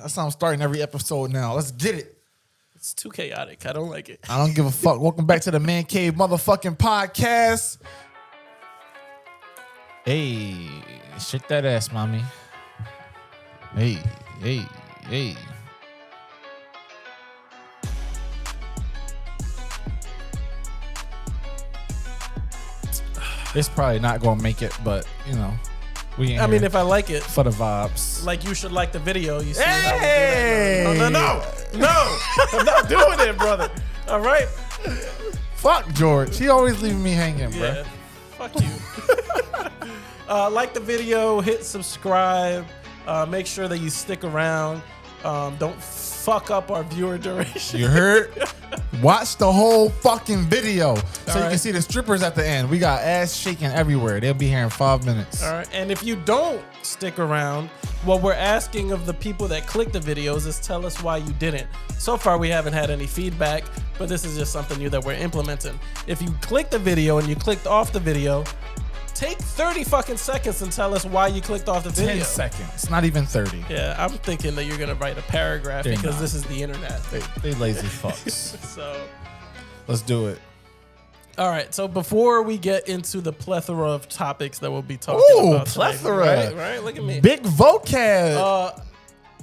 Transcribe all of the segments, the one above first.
That's how I'm starting every episode now. Let's get it. It's too chaotic. I don't like it. I don't give a fuck. Welcome back to the Mancave motherfucking podcast. Hey, shake that ass, mommy. Hey. It's probably not gonna make it, but you know, I mean, if I like it, for the vibes. like you should like the video. You see Hey! how we do that? No, I'm not doing it, brother. All right. Fuck George. He always leaving me hanging, bro. Yeah. Fuck you. Like the video, hit subscribe. Make sure that you stick around. Don't fuck up our viewer duration. You heard? Watch the whole fucking video so you right. can see the strippers at the end. We got ass shaking everywhere. They'll be here in 5 minutes. All right. And if you don't stick around, what we're asking of the people that click the videos is tell us why you didn't. So far, we haven't had any feedback, but this is just something new that we're implementing. If you click the video and you clicked off the video, take 30 fucking seconds and tell us why you clicked off the video. 10 seconds. Not even 30. Yeah, I'm thinking that you're going to write a paragraph They're because not. this is the internet. They lazy fucks. So, Let's do it. all right. So before we get into the plethora of topics that we'll be talking Ooh, about today, plethora. right? Look at me. Big vocab.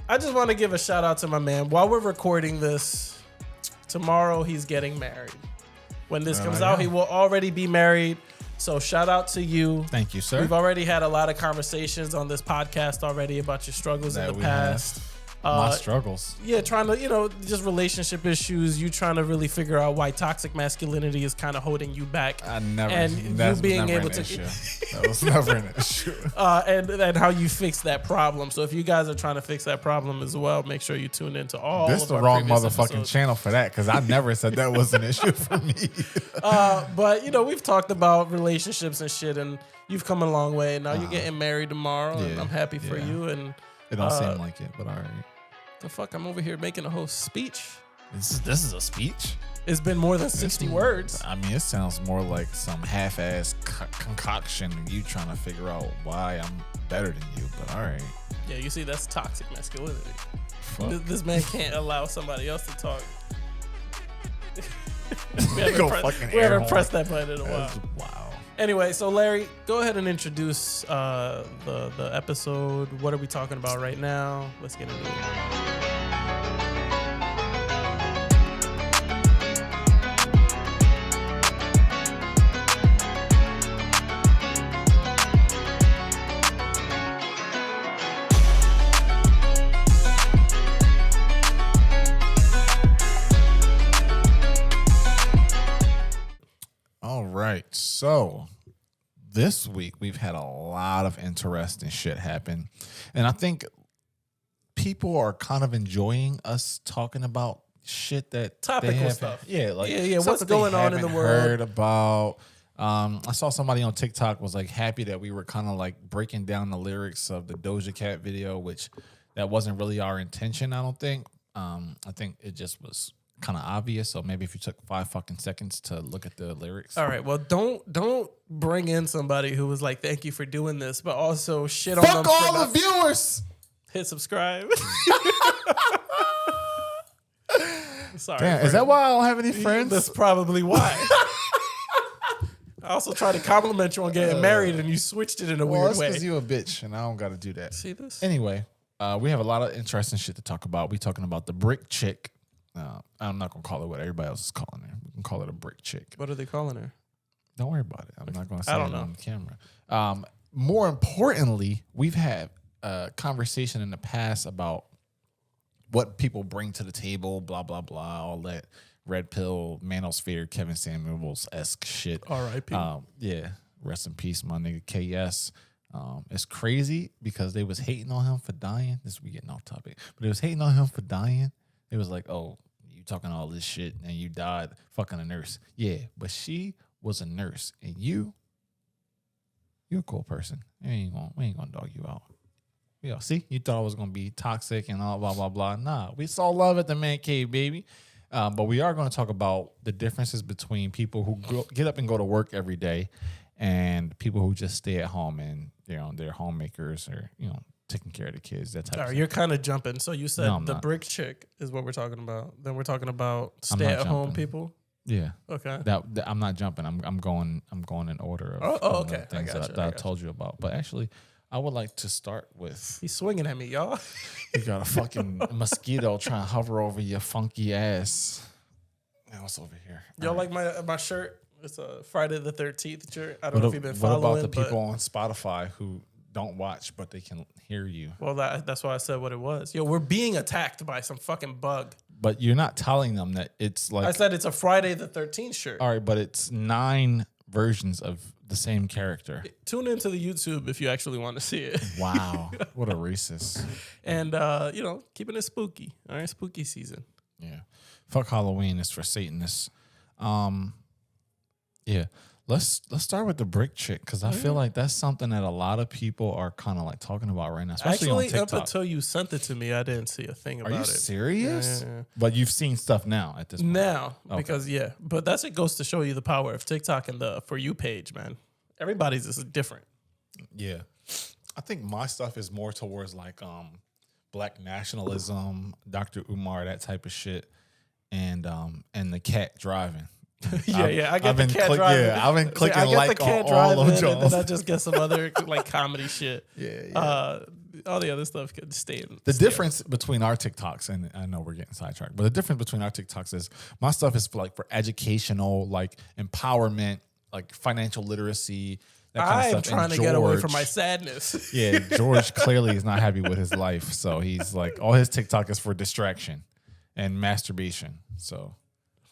I just want to give a shout out to my man. While we're recording this, tomorrow he's getting married. When this comes out, he will already be married. So shout out to you. Thank you, sir. We've already had a lot of conversations on this podcast already about your struggles in the past. My struggles. Yeah, trying to, just relationship issues. You trying to really figure out why toxic masculinity is kind of holding you back. That was never an issue. And how you fix that problem. So if you guys are trying to fix that problem as well, make sure you tune into all. This of the our wrong previous motherfucking episodes. channel for that because I never said that was an issue for me. But we've talked about relationships and shit, and you've come a long way. Now you're getting married tomorrow, and yeah, I'm happy for you. And It don't seem like it, but all right. the fuck, I'm over here making a whole speech. This is a speech? It's been more than 60 words. I mean, it sounds more like some half-ass concoction of you trying to figure out why I'm better than you, but all right. Yeah, you see, that's toxic masculinity. Fuck. This man can't allow somebody else to talk. we Fucking haven't pressed that button in a while. Wow. Anyway, so Larry, go ahead and introduce the episode. What are we talking about right now? Let's get into it. All right. So this week we've had a lot of interesting shit happen. And I think people are kind of enjoying us talking about shit that Topical stuff. Yeah, like Yeah. stuff What's that they going on in the haven't world? Heard about. I saw somebody on TikTok was like happy that we were kind of like breaking down the lyrics of the Doja Cat video, which that wasn't really our intention, I don't think. I think it just was kind of obvious. So maybe if you took 5 fucking seconds to look at the lyrics. All right. Well, don't bring in somebody who was like, "Thank you for doing this," but also shit on Fuck them. all the viewers. Hit subscribe. Sorry. Damn, is that why I don't have any friends? That's probably why. I also tried to compliment you on getting married, and you switched it in a weird that's way. because you a bitch, and I don't got to do that. See this? Anyway, we have a lot of interesting shit to talk about. We talking about the brick chick. I'm not gonna call it what everybody else is calling her. We can call it a brick chick. What are they calling her? Don't worry about it. I'm not gonna say don't it know. on camera. More importantly, we've had a conversation in the past about what people bring to the table. Blah blah blah. All that red pill, manosphere, Kevin Samuels-esque shit. R.I.P. Yeah. Rest in peace, my nigga KS. It's crazy because they was hating on him for dying. This we getting off topic, but they was hating on him for dying. It was like, oh, you talking all this shit and you died fucking a nurse. Yeah, but she was a nurse, and you're a cool person. We ain't gonna dog you out. Yeah, see, you thought it was gonna be toxic and all blah blah blah. Nah, we saw love at the Man Cave, baby. But we are going to talk about the differences between people who get up and go to work every day and people who just stay at home and they're homemakers or taking care of the kids, that type All of right, thing. you're kind of jumping. So you said No, I'm the not. brick chick is what we're talking about. Then we're talking about I'm not stay-at-home jumping. people. Yeah. Okay. That I'm not jumping. I'm going in order of Okay. the things I got you, that I I got told you about. But actually, I would like to start with He's swinging at me, y'all. you got a fucking mosquito trying to hover over your funky ass. Now what's over here? Y'all All right. like my shirt? It's a Friday the 13th shirt. I don't What, know if you've been what following. about the people but, on Spotify who don't watch but they can hear you? well, that's why I said what it was. Yo, we're being attacked by some fucking bug. But you're not telling them that it's like I said it's a Friday the 13th shirt. all right, but it's 9 versions of the same character. Tune into the YouTube if you actually want to see it. Wow, what a racist. And, keeping it spooky. All right, spooky season. Yeah. Fuck Halloween. It's for Satanists. Yeah. Let's start with the brick chick because I feel like that's something that a lot of people are kind of like talking about right now, especially Actually, on TikTok. up until you sent it to me, I didn't see a thing about Are you it. serious? Yeah. But you've seen stuff now at this point. Now, Okay. because but that's it goes to show you the power of TikTok and the For You page, man. Everybody's is different. Yeah. I think my stuff is more towards like black nationalism, Dr. Umar, that type of shit, and the cat driving. I get I've the been cat driving. Yeah, I've been clicking I get like the cat on all driving, of and y'all. then I just get some other like comedy shit. Yeah. All the other stuff could stay in. The difference between our TikToks, and I know we're getting sidetracked, but the difference between our TikToks is my stuff is for educational, like empowerment, like financial literacy, that kind of I'm stuff. trying And to get away George- from my sadness. Yeah, George clearly is not happy with his life, so he's like, all his TikTok is for distraction and masturbation. So,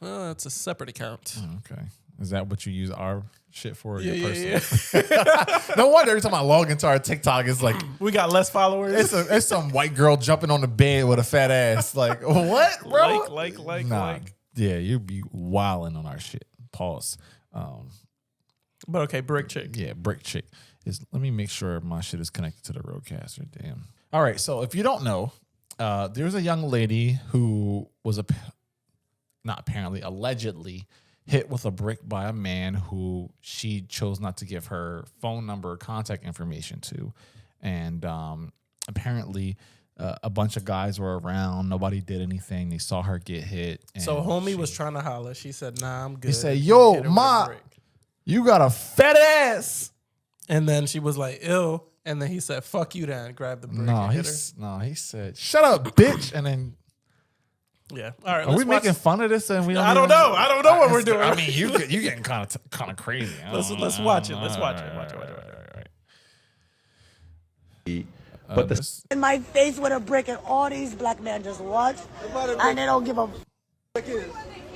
Well, it's a separate account. okay, is that what you use our shit for? Yeah, Your yeah, personal? yeah. No wonder every time I log into our TikTok, it's like We got less followers. it's some white girl jumping on the bed with a fat ass. Like what, bro? like. Yeah, you be wilding on our shit. Pause. But okay, brick chick. Yeah, brick chick is. Let me make sure my shit is connected to the roadcaster. Damn. All right. So if you don't know, there's a young lady who was allegedly hit with a brick by a man who she chose not to give her phone number or contact information to, and apparently a bunch of guys were around. Nobody did anything. They saw her get hit. And So homie was trying to holler. She said, "Nah, I'm good." He said, "Yo, Hit her with a ma, brick. you got a fat ass." And then she was like, "Ew." And then he said, "Fuck you," then grabbed the brick and hit her. He said, "Shut up, bitch." And then Yeah. All right. are we making fun of this? And we I don't know. I don't know what we're doing. I mean, you getting kind of crazy. Let's watch it. Let's watch it. Watch it. But in my face with a brick, and all these black men just watch, and they don't give a.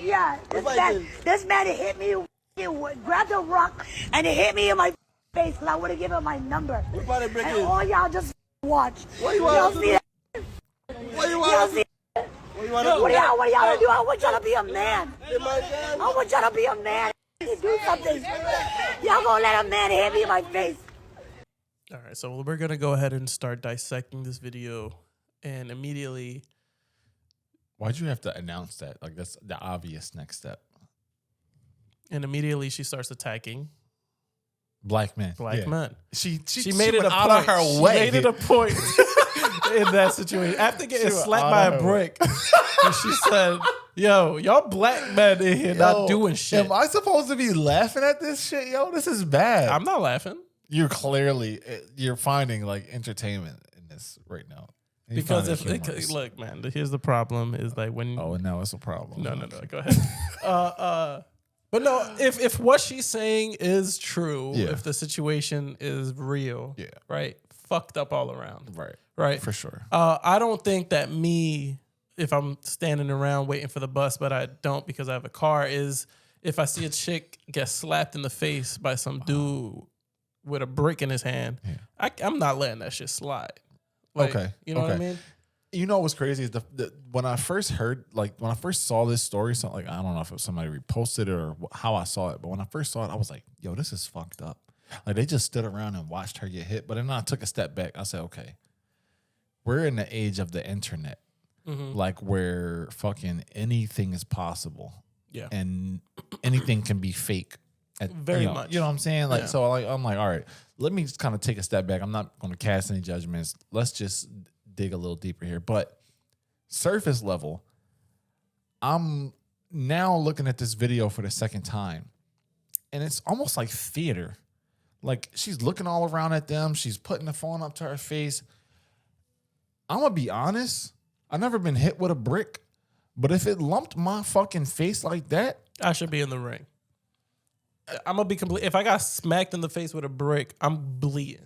Yeah, this man hit me, grabbed a rock, and he hit me in my face, because I would have given him my number. And all y'all just watch. Y'all see that? Y'all see that? What y'all gonna do? I want y'all to be a man. I want y'all to be a man. Do something. Y'all gonna let a man hit me in my face. All right. So we're going to go ahead and start dissecting this video. And immediately, Why'd you have to announce that? Like that's the obvious next step. she starts attacking Black men. black men. She made it went a out point. of her She way. made it a point in that situation. After getting She went slapped out by of a her brick, and she said, "Yo, y'all black men in here not doing shit." Am I supposed to be laughing at this shit, yo? This is bad. I'm not laughing You're finding like entertainment in this right now. You because find it humorous. look, man. Here's the problem: is like when Oh, and now it's a problem. no, go ahead. But no, if what she's saying is true, Yeah. if the situation is real, Yeah. right, fucked up all around, Right. For sure. I don't think that if I'm standing around waiting for the bus, but I don't because I have a car, is if I see a chick get slapped in the face by some dude with a brick in his hand, I'm not letting that shit slide. Like, Okay. You know what I mean? You know what's crazy is when I first saw this story, something like I don't know if it was somebody reposted it or how I saw it, but when I first saw it, I was like, "Yo, this is fucked up." Like they just stood around and watched her get hit, but then I took a step back. I said, "Okay, we're in the age of the internet, like where fucking anything is possible, Yeah. and anything can be fake." Very much. You know what I'm saying? Like, so like, I'm like, all right, let me just kind of take a step back. I'm not going to cast any judgments. Let's just dig a little deeper here. But surface level, I'm now looking at this video for the second time, and it's almost like theater. Like, she's looking all around at them. She's putting the phone up to her face. I'm going to be honest. I've never been hit with a brick, but if it lumped my fucking face like that, I should be in the ring. I'm going to be complete. If I got smacked in the face with a brick, I'm bleeding.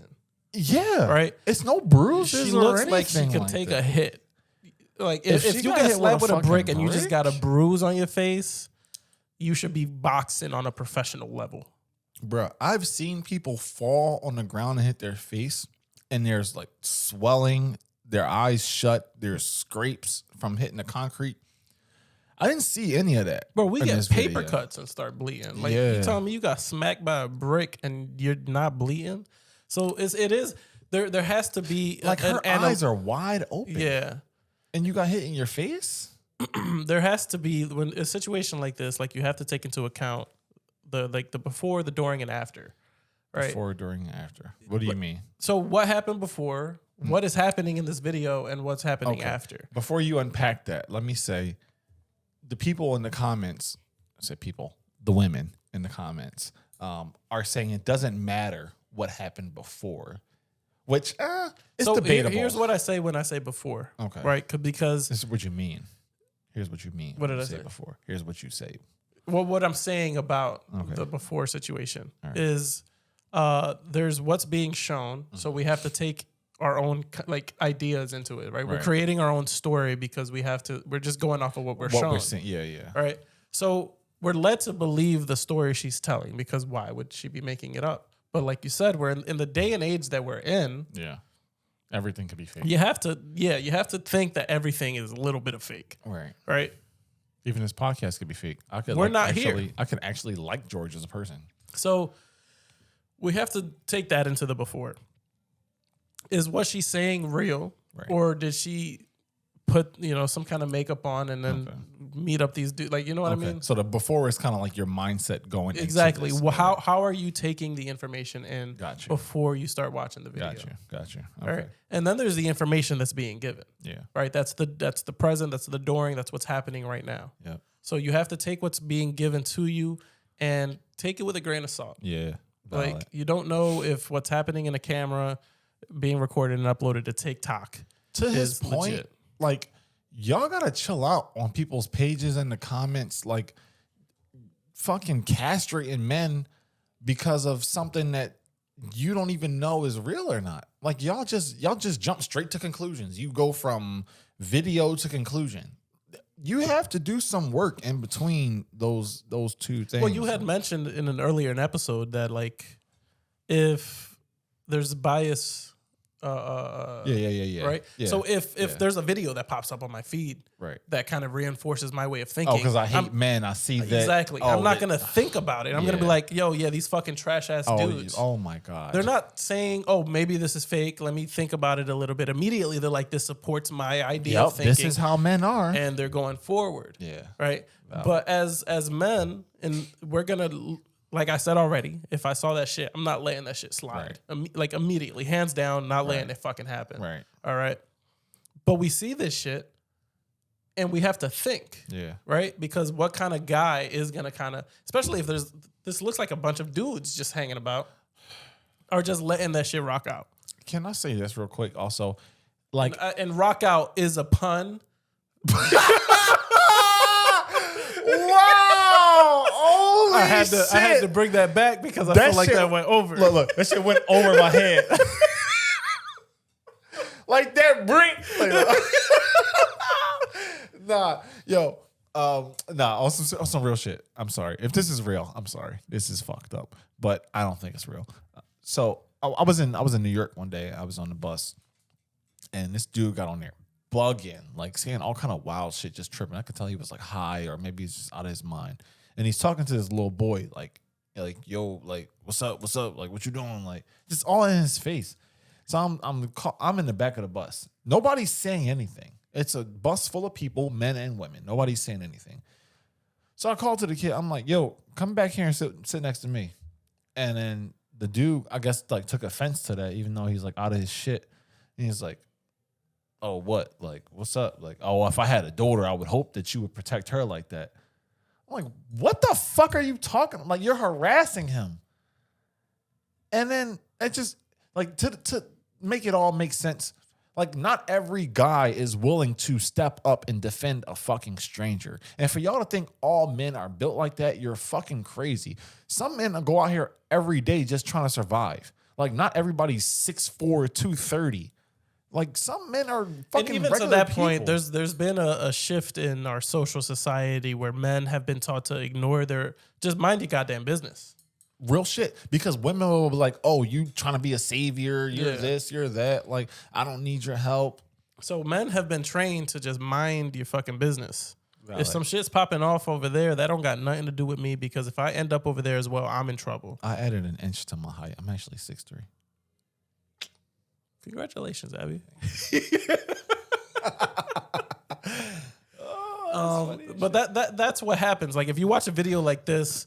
Yeah. Right? It's no bruises. She or looks anything like she can like take that. a hit. Like, if you get slapped with a brick and you just got a bruise on your face, you should be boxing on a professional level. Bruh, I've seen people fall on the ground and hit their face, and there's like swelling, their eyes shut, there's scrapes from hitting the concrete. I didn't see any of that. Bro, we get paper cuts and start bleeding. Like, you telling me you got smacked by a brick and you're not bleeding? So it is there has to be like her eyes are wide open. Yeah. And you got hit in your face? There has to be, when a situation like this, like, you have to take into account the before, the during, and after, right? Before, during, and after. What do you mean? So what happened before, what is happening in this video, and what's happening after? Before you unpack that, let me say, the people in the comments, the women in the comments, are saying it doesn't matter what happened before, which is debatable. Here's what I say when I say before. Okay. Right? Because this is what you mean. Here's what you mean. What did I say before? Here's what you say. Well, what I'm saying about the before situation is there's what's being shown. So we have to take our own like ideas into it, right? We're creating our own story because we're just going off of what we're shown. We're seeing. Yeah. Right. So we're led to believe the story she's telling, because why would she be making it up? But like you said, we're in the day and age that we're in. Yeah. Everything could be fake. You have to think that everything is a little bit of fake. Right. Even this podcast could be fake. We're not here. I could actually like George as a person. So we have to take that into the before. Is what she's saying real? Or did she put, some kind of makeup on and then meet up these dudes? Like, you know what I mean? So the before is kind of like your mindset going exactly. into this. Well, how are you taking the information in before you start watching the video? Got you. Okay. All right. And then there's the information that's being given. Yeah. Right. That's the present. That's the during. That's what's happening right now. Yeah. So you have to take what's being given to you and take it with a grain of salt. Yeah. Like, you don't know if what's happening in a camera being recorded and uploaded to TikTok. To his point, legit. Like, y'all gotta chill out on people's pages in the comments, like fucking castrating men because of something that you don't even know is real or not. Like, y'all just jump straight to conclusions. You go from video to conclusion. You have to do some work in between those two things. Well, you had mentioned in an earlier episode that, like, if there's bias. Yeah. Right. Yeah. So if there's a video that pops up on my feed, that kind of reinforces my way of thinking. Oh, because I hate men. I see that. Exactly. I'm not gonna think about it. I'm gonna be like, yo, yeah, these fucking trash ass dudes. Oh my god. They're not saying, oh, maybe this is fake. Let me think about it a little bit. Immediately, they're like, this supports my idea of thinking. This is how men are, and they're going forward. Yeah. Right. But as men, and we're gonna. Like I said already, if I saw that shit, I'm not letting that shit slide. Like, immediately, hands down, not letting it fucking happen. Right. All right. But we see this shit and we have to think. Yeah. Right? Because what kind of guy is going to kind of, especially if this looks like a bunch of dudes just hanging about, or just letting that shit rock out. Can I say this real quick also? Like, and rock out is a pun. Wow! Holy I had to bring that back because I feel like that went over. Look, that shit went over my head. Like that brick. On some real shit. I'm sorry. If this is real, I'm sorry. This is fucked up. But I don't think it's real. So I was in New York one day. I was on the bus, and this dude got on there bugging, like saying all kind of wild shit, just tripping. I could tell he was like high, or maybe he's just out of his mind. And he's talking to this little boy, like yo, like what's up, like what you doing, like just all in his face. So I'm in the back of the bus. Nobody's saying anything. It's a bus full of people, men and women. Nobody's saying anything. So I called to the kid. I'm like, yo, come back here and sit next to me. And then the dude, I guess, like took offense to that, even though he's like out of his shit. And he's like, oh, what? Like, what's up? Like, oh, if I had a daughter, I would hope that you would protect her like that. I'm like, what the fuck are you talking? Like, you're harassing him. And then it just, like, to make it all make sense, like, not every guy is willing to step up and defend a fucking stranger. And for y'all to think all men are built like that, you're fucking crazy. Some men go out here every day just trying to survive. Like, not everybody's 6'4", 230. Like, some men are fucking and even regular to that people. point, there's been a shift in our social society where men have been taught to ignore just mind your goddamn business. Real shit. Because women will be like, oh, you trying to be a savior, you're this, you're that. Like, I don't need your help. So men have been trained to just mind your fucking business. Right. If some shit's popping off over there, that don't got nothing to do with me, because if I end up over there as well, I'm in trouble. I added an inch to my height. I'm actually 6'3". Congratulations, Abby. But that's what happens. Like, if you watch a video like this,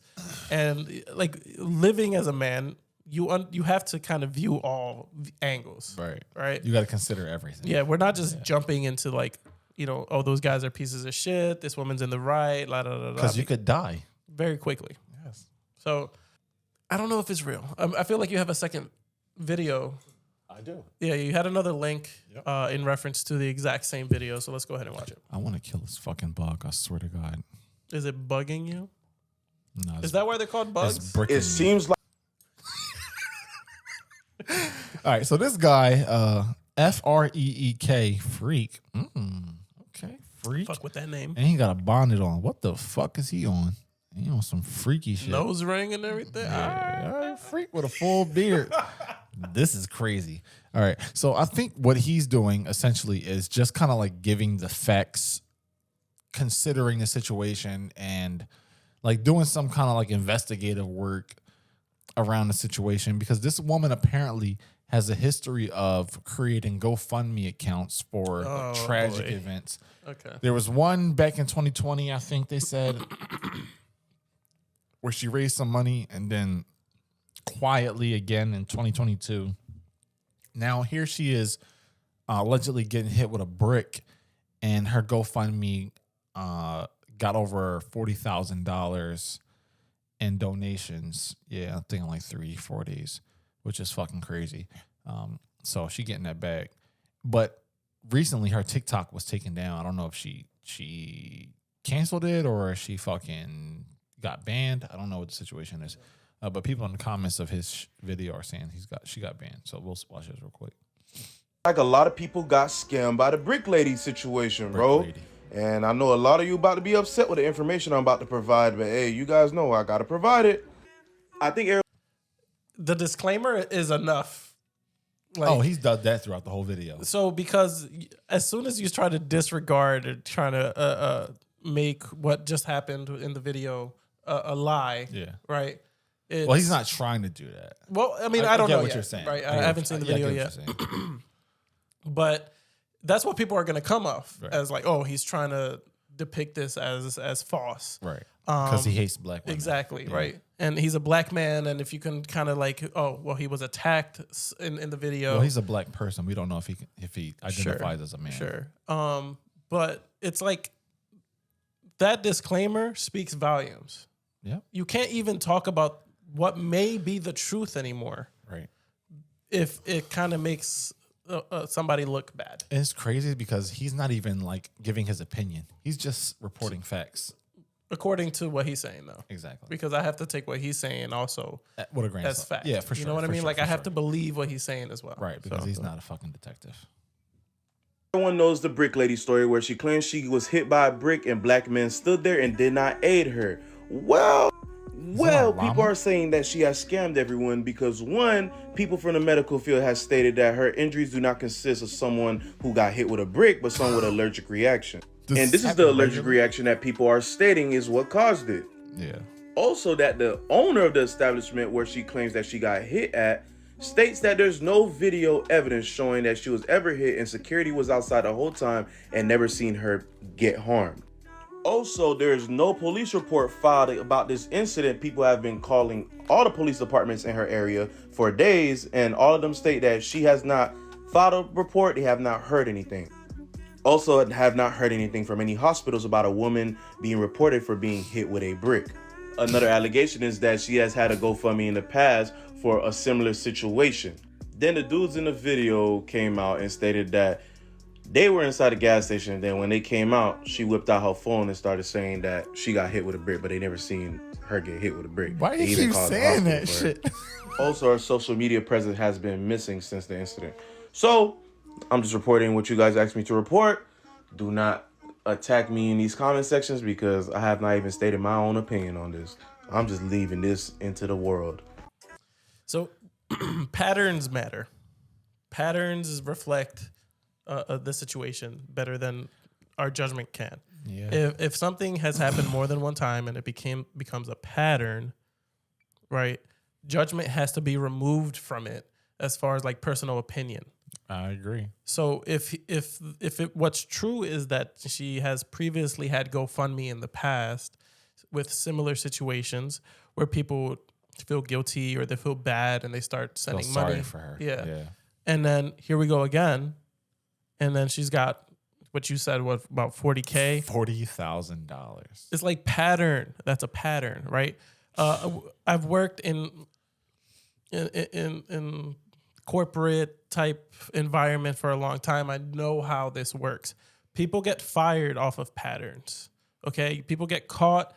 and like living as a man, you have to kind of view all angles. Right. You got to consider everything. Yeah, we're not just jumping into like, oh, those guys are pieces of shit. This woman's in the right. La, la, la, la. Because you could die very quickly. Yes. So I don't know if it's real. I feel like you have a second video. I do. Yeah, you had another link in reference to the exact same video. So let's go ahead and watch it. I want to kill this fucking bug. I swear to God. Is it bugging you? No. Is that why they're called bugs? It seems like. All right. So this guy, Freek. Freak. Okay. Freak. Fuck with that name. And he got a bonnet on. What the fuck is he on? He on some freaky shit. Nose ring and everything. Yeah. All right. Freak with a full beard. This is crazy. All right. So I think what he's doing essentially is just kind of like giving the facts, considering the situation, and like doing some kind of like investigative work around the situation, because this woman apparently has a history of creating GoFundMe accounts for tragic events. Okay. There was one back in 2020, I think they said, where she raised some money and then quietly again in 2022. Now here she is allegedly getting hit with a brick, and her GoFundMe got over $40,000 in donations. Yeah, I'm thinking like 3-4 days, which is fucking crazy. So she getting that back. But recently her TikTok was taken down. I don't know if she canceled it or she fucking got banned. I don't know what the situation is. But people in the comments of his video are saying she got banned. So we'll watch this real quick. Like a lot of people got scammed by the brick lady situation, bro. Lady. And I know a lot of you about to be upset with the information I'm about to provide, but hey, you guys know I gotta provide it. I think the disclaimer is enough. Like, he's done that throughout the whole video. So because as soon as you try to disregard or trying to make what just happened in the video a lie, right? Well, he's not trying to do that. Well, I mean, I don't know what yet, you're saying. right? I haven't seen the video yet. But that's what people are going to come off as, like, oh, he's trying to depict this as false. Right. Because he hates black women. Exactly, right. And he's a black man, and if you can kind of like, oh, well, he was attacked in the video. Well, he's a black person. We don't know if he identifies as a man. Sure. But it's like that disclaimer speaks volumes. Yeah. You can't even talk about what may be the truth anymore. Right. If it kind of makes somebody look bad. It's crazy because he's not even like giving his opinion. He's just reporting facts. According to what he's saying, though. Exactly. Because I have to take what he's saying also what a grain as fact. Yeah, for sure. You know what I mean? Like, I have to believe what he's saying as well. Right, because he's not a fucking detective. everyone knows the brick lady story where she claims she was hit by a brick and black men stood there and did not aid her. Well, people are saying that she has scammed everyone because, one, people from the medical field has stated that her injuries do not consist of someone who got hit with a brick, but someone with an allergic reaction. And this is the allergic reaction that people are stating is what caused it. Yeah. Also, that the owner of the establishment where she claims that she got hit at states that there's no video evidence showing that she was ever hit and security was outside the whole time and never seen her get harmed. Also, there's no police report filed about this incident. People have been calling all the police departments in her area for days, and all of them state that she has not filed a report. They have not heard anything. Also, have not heard anything from any hospitals about a woman being reported for being hit with a brick. Another allegation is that she has had a GoFundMe in the past for a similar situation. Then the dudes in the video came out and stated that they were inside a gas station, and then when they came out, she whipped out her phone and started saying that she got hit with a brick, but they never seen her get hit with a brick. Why do you keep saying that shit? Also, her social media presence has been missing since the incident. So, I'm just reporting what you guys asked me to report. Do not attack me in these comment sections because I have not even stated my own opinion on this. I'm just leaving this into the world. So, patterns matter. Patterns reflect the situation better than our judgment can. Yeah. If something has happened more than one time and it becomes a pattern, right? Judgment has to be removed from it as far as like personal opinion. I agree. So if what's true is that she has previously had GoFundMe in the past with similar situations where people feel guilty or they feel bad and they start sending money. Sorry for her. Yeah. And then here we go again. And then she's got what you said, what, about $40K? $40,000. It's like pattern. That's a pattern, right? I've worked in corporate type environment for a long time. I know how this works. People get fired off of patterns. Okay? People get caught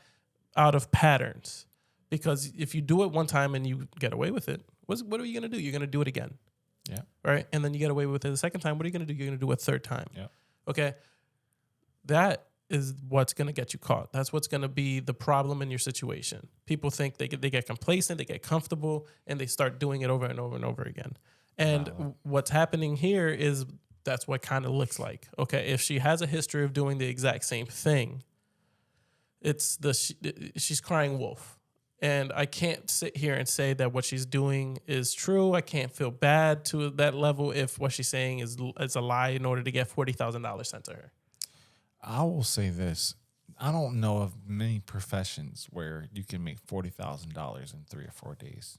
out of patterns. Because if you do it one time and you get away with it, what are you going to do? You're going to do it again. Yeah. Right? And then you get away with it the second time. What are you going to do? You're going to do it a third time. Yeah. Okay? That is what's going to get you caught. That's what's going to be the problem in your situation. People think they get complacent, they get comfortable, and they start doing it over and over and over again. And what's happening here is that's what kind of looks like. Okay? If she has a history of doing the exact same thing, she's crying wolf. And I can't sit here and say that what she's doing is true. I can't feel bad to that level if what she's saying is a lie in order to get $40,000 sent to her. I will say this. I don't know of many professions where you can make $40,000 in 3 or 4 days.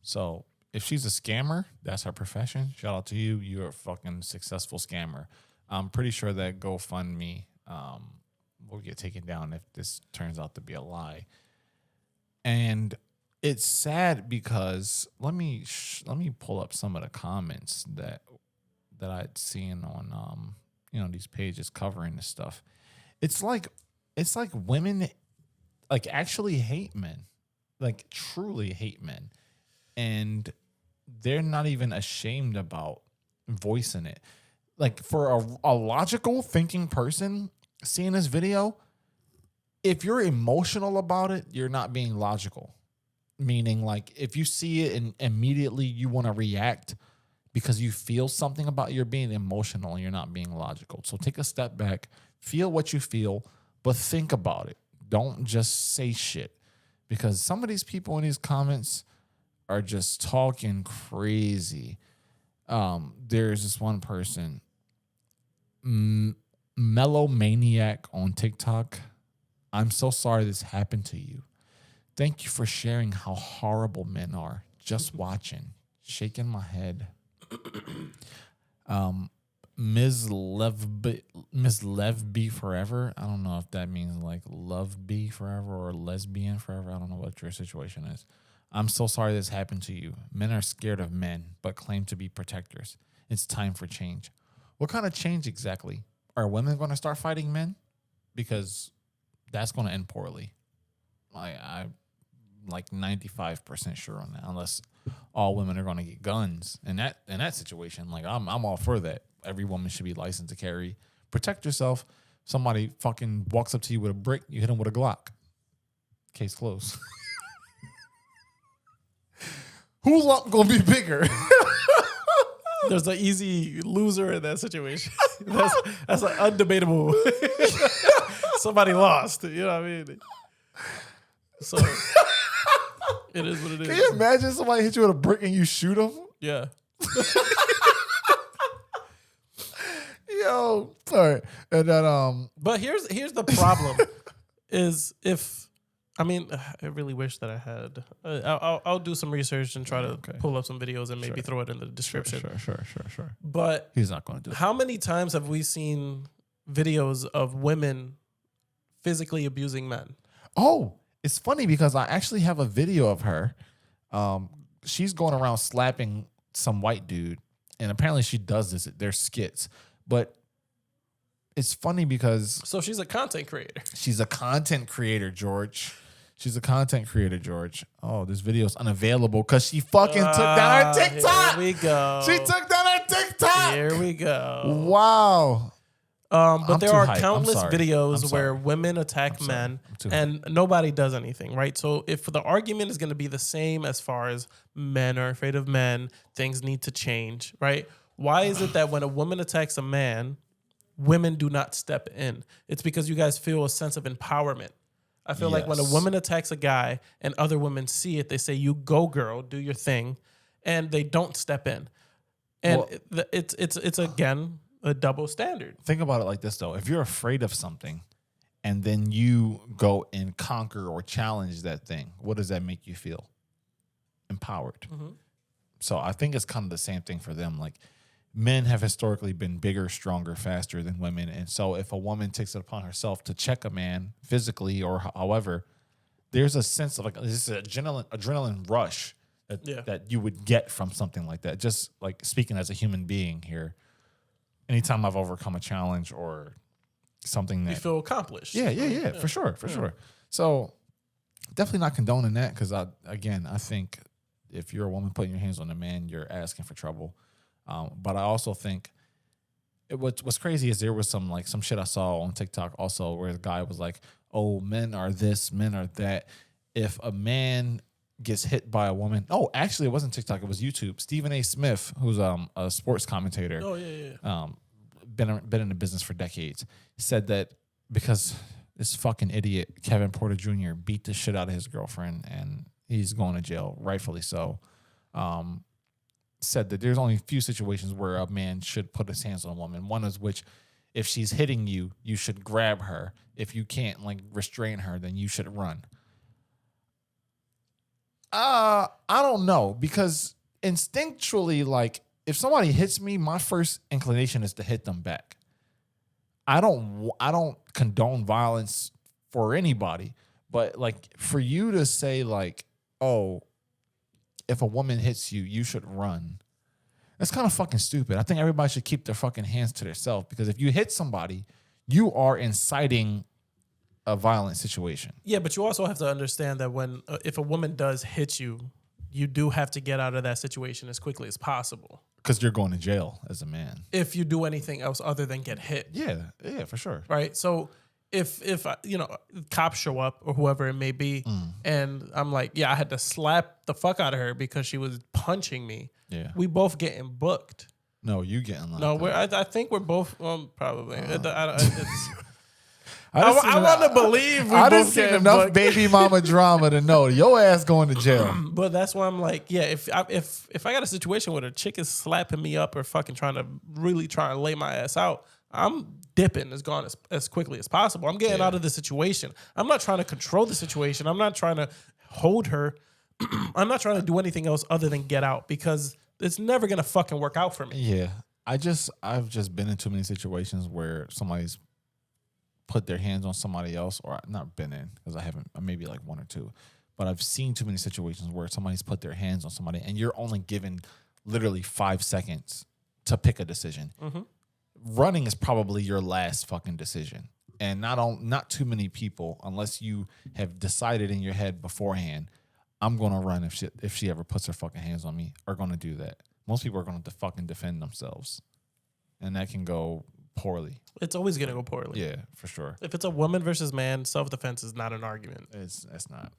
So if she's a scammer, that's her profession. Shout out to you. You're a fucking successful scammer. I'm pretty sure that GoFundMe will get taken down if this turns out to be a lie. And it's sad because let me pull up some of the comments that I'd seen on these pages covering this stuff. It's like women like actually hate men, like truly hate men, and they're not even ashamed about voicing it. Like for a logical thinking person seeing this video, if you're emotional about it, you're not being logical. Meaning, like, if you see it and immediately you want to react because you feel something about it, you're being emotional and you're not being logical. So take a step back, feel what you feel, but think about it. Don't just say shit. Because some of these people in these comments are just talking crazy. There's this one person, Melomaniac on TikTok. I'm so sorry this happened to you. Thank you for sharing how horrible men are. Just watching. Shaking my head. Ms. Levby Forever. I don't know if that means like love be forever or lesbian forever. I don't know what your situation is. I'm so sorry this happened to you. Men are scared of men, but claim to be protectors. It's time for change. What kind of change exactly? Are women going to start fighting men? Because that's going to end poorly. I'm like 95% sure on that, unless all women are going to get guns. In that situation, like I'm all for that. Every woman should be licensed to carry. Protect yourself. Somebody fucking walks up to you with a brick, you hit him with a Glock. Case closed. Who's luck going to be bigger? There's an easy loser in that situation. That's like undebatable. Somebody lost. You know what I mean? So it is what it is. Can you imagine somebody hit you with a brick and you shoot them? Yeah. You Yo, sorry. And then But here's the problem is I really wish that I had. I'll do some research and try to pull up some videos and maybe throw it in the description. Sure. But he's not going to do it. How many times have we seen videos of women physically abusing men? Oh, it's funny because I actually have a video of her. She's going around slapping some white dude, and apparently she does this. They're skits, but it's funny because so she's a content creator. She's a content creator, George. She's a content creator, George. Oh, this video's unavailable because she fucking took down her TikTok. Here we go. She took down her TikTok. Here we go. Wow. But there are countless videos where women attack men and nobody does anything, right? So if the argument is going to be the same as far as men are afraid of men, things need to change, right? Why is it that when a woman attacks a man, women do not step in? It's because you guys feel a sense of empowerment. I feel like when a woman attacks a guy and other women see it, they say, you go girl, do your thing. And they don't step in. And it's again, a double standard. Think about it like this, though. If you're afraid of something and then you go and conquer or challenge that thing, what does that make you feel? Empowered. Mm-hmm. So I think it's kind of the same thing for them. Like, men have historically been bigger, stronger, faster than women. And so if a woman takes it upon herself to check a man physically or however, there's a sense of like this adrenaline rush that you would get from something like that. Just like speaking as a human being here. Anytime I've overcome a challenge or something that you feel accomplished. Yeah, for sure. So definitely not condoning that because I think if you're a woman putting your hands on a man, you're asking for trouble. But I also think what's crazy is there was some shit I saw on TikTok also where the guy was like, "Oh, men are this, men are that." If a man gets hit by a woman. Oh, actually, it wasn't TikTok. It was YouTube. Stephen A. Smith, who's a sports commentator. Oh, yeah. Been in the business for decades. Said that because this fucking idiot, Kevin Porter Jr., beat the shit out of his girlfriend and he's going to jail, rightfully so. Said that there's only a few situations where a man should put his hands on a woman. One is which, if she's hitting you, you should grab her. If you can't restrain her, then you should run. I don't know, because instinctually, if somebody hits me, my first inclination is to hit them back. I don't condone violence for anybody, but for you to say oh, if a woman hits you, you should run. That's kind of fucking stupid. I think everybody should keep their fucking hands to themselves, because if you hit somebody, you are inciting a violent situation. Yeah, but you also have to understand that if a woman does hit you, you do have to get out of that situation as quickly as possible. Because you're going to jail as a man. If you do anything else other than get hit. Yeah, for sure. Right? So if cops show up or whoever it may be, and I'm like, I had to slap the fuck out of her because she was punching me. Yeah. We both getting booked. No, you getting locked up. I think we're both probably. I want to believe I didn't see enough baby mama drama to know your ass going to jail. But that's why I'm like, if I got a situation where a chick is slapping me up or fucking trying to lay my ass out, I'm dipping as quickly as possible. I'm getting out of the situation. I'm not trying to control the situation. I'm not trying to hold her. I'm not trying to do anything else other than get out, because it's never gonna fucking work out for me. Yeah, I've just been in too many situations where somebody's put their hands on somebody else, or not been in, because I haven't, maybe one or two, but I've seen too many situations where somebody's put their hands on somebody and you're only given literally 5 seconds to pick a decision. Mm-hmm. Running is probably your last fucking decision. And not too many people, unless you have decided in your head beforehand, I'm going to run if she ever puts her fucking hands on me, are going to do that. Most people are going to fucking defend themselves. And that can go poorly. It's always going to go poorly. Yeah, for sure. If it's a woman versus man, self-defense is not an argument. It's not.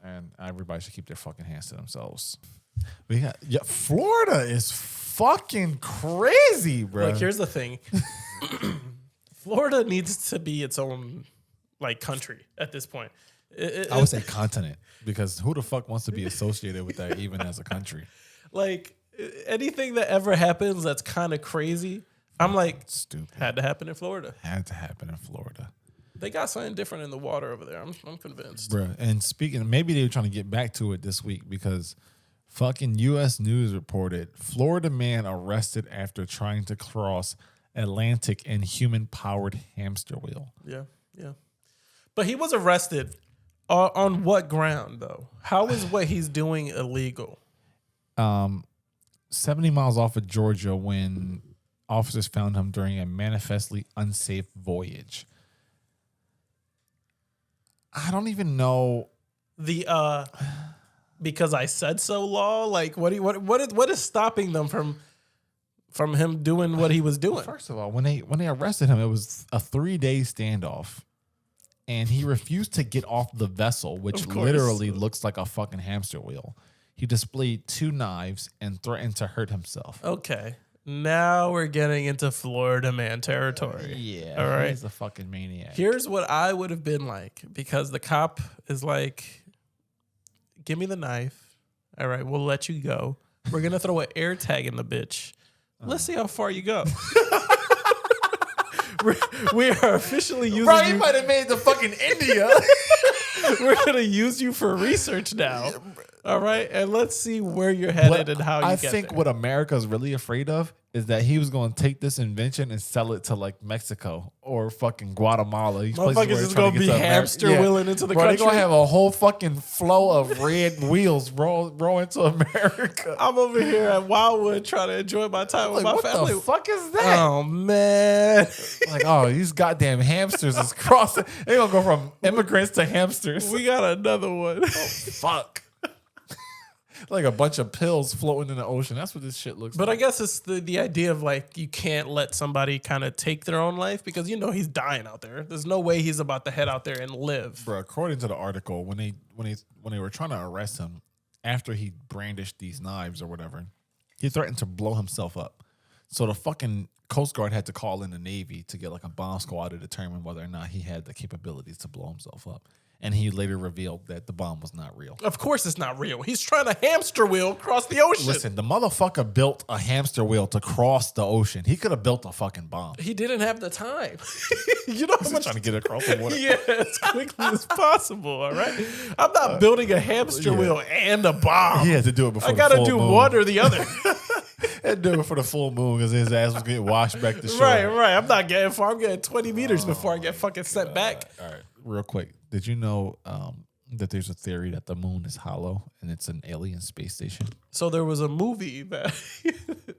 And everybody should keep their fucking hands to themselves. Florida is fucking crazy, bro. Look, here's the thing. Florida needs to be its own country at this point. I would say continent, because who the fuck wants to be associated with that even as a country? Anything that ever happens that's kind of crazy, I'm like, stupid. Had to happen in Florida. Had to happen in Florida. They got something different in the water over there. I'm convinced. Bruh. And speaking, maybe they were trying to get back to it this week because fucking U.S. News reported Florida man arrested after trying to cross Atlantic in human-powered hamster wheel. Yeah. But he was arrested on what ground, though? How is what he's doing illegal? 70 miles off of Georgia when officers found him during a manifestly unsafe voyage. I don't even know the because I said so law. Like what is stopping them from him doing what he was doing? First of all, when they arrested him, it was a 3-day standoff, and he refused to get off the vessel, which literally looks like a fucking hamster wheel. He displayed 2 knives and threatened to hurt himself. Okay. Now we're getting into Florida man territory. Yeah. All right. He's a fucking maniac. Here's what I would have been like, because the cop is like, give me the knife. All right, we'll let you go. We're going to throw an air tag in the bitch. Let's see how far you go. we are officially using Bro, you might have made the fucking India. We're going to use you for research now. All right, and let's see where you're headed and how you get there. I think what America's really afraid of is that he was going to take this invention and sell it to like Mexico or fucking Guatemala. Motherfuckers is going to be hamster wheeling into the country. They're going to have a whole fucking flow of red wheels roll into America. I'm over here at Wildwood trying to enjoy my time with my family. What the fuck is that? Oh, man. Like, oh, these goddamn hamsters is crossing. They're going to go from immigrants to hamsters. We got another one. Oh, fuck. Like a bunch of pills floating in the ocean. That's what this shit looks like. But I guess it's the idea of like you can't let somebody kind of take their own life because you know he's dying out there. There's no way he's about to head out there and live. Bro, according to the article, when they were trying to arrest him after he brandished these knives or whatever, he threatened to blow himself up. So the fucking Coast Guard had to call in the Navy to get like a bomb squad to determine whether or not he had the capabilities to blow himself up. And he later revealed that the bomb was not real. Of course it's not real. He's trying to hamster wheel across the ocean. Listen, the motherfucker built a hamster wheel to cross the ocean. He could have built a fucking bomb. He didn't have the time. You know how much trying to get across the water. Yeah, as quickly as possible, all right? I'm not building a hamster wheel and a bomb. He had to do it before I got to do moon. one or the other. Had to do it for the full moon because his ass was getting washed back to shore. Right. I'm not getting far. I'm getting 20 meters before I get fucking sent back. All right, real quick. Did you know that there's a theory that the moon is hollow and it's an alien space station? So there was a movie that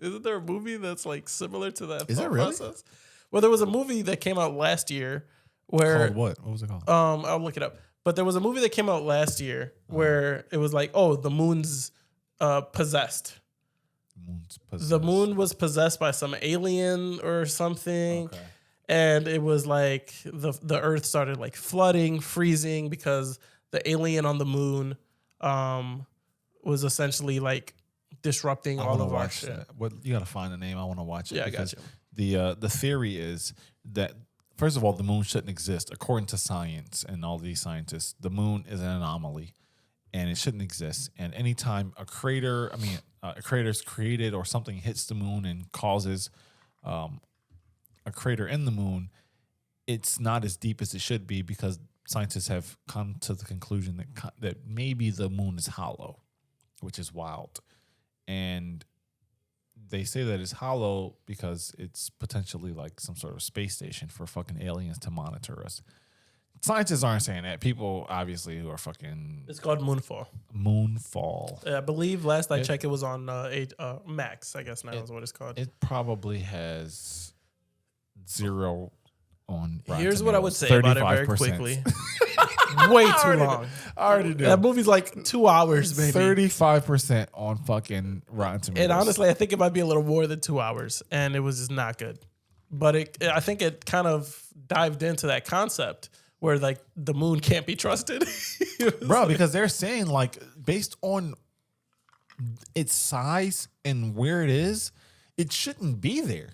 isn't there a movie that's like similar to that? Is it really? Process? Well, there was a movie that came out last year where called what? What was it called? I'll look it up. But there was a movie that came out last year where it was like, oh, the moon's possessed. The moon was possessed by some alien or something. Okay. And it was like the earth started like flooding, freezing because the alien on the moon was essentially like disrupting all of our shit. What you got to find the name. I want to watch it. Yeah, I got you. The theory is that first of all, the moon shouldn't exist according to science and all these scientists. The moon is an anomaly, and it shouldn't exist. And anytime a crater is created or something hits the moon and causes a crater in the moon, it's not as deep as it should be because scientists have come to the conclusion that maybe the moon is hollow, which is wild. And they say that it's hollow because it's potentially like some sort of space station for fucking aliens to monitor us. Scientists aren't saying that. People, obviously, who are fucking... It's called Moonfall. Moonfall. I believe last I checked it was on Max, I guess now is what it's called. It probably has 0 on Rotten Here's Tomatoes. what I would say about it very quickly. Way too long. I already do. That movie's like 2 hours, maybe. 35% on fucking Rotten Tomatoes. And honestly, I think it might be a little more than 2 hours, and it was just not good. But I think it kind of dived into that concept where like the moon can't be trusted. Bro, because they're saying like based on its size and where it is, it shouldn't be there.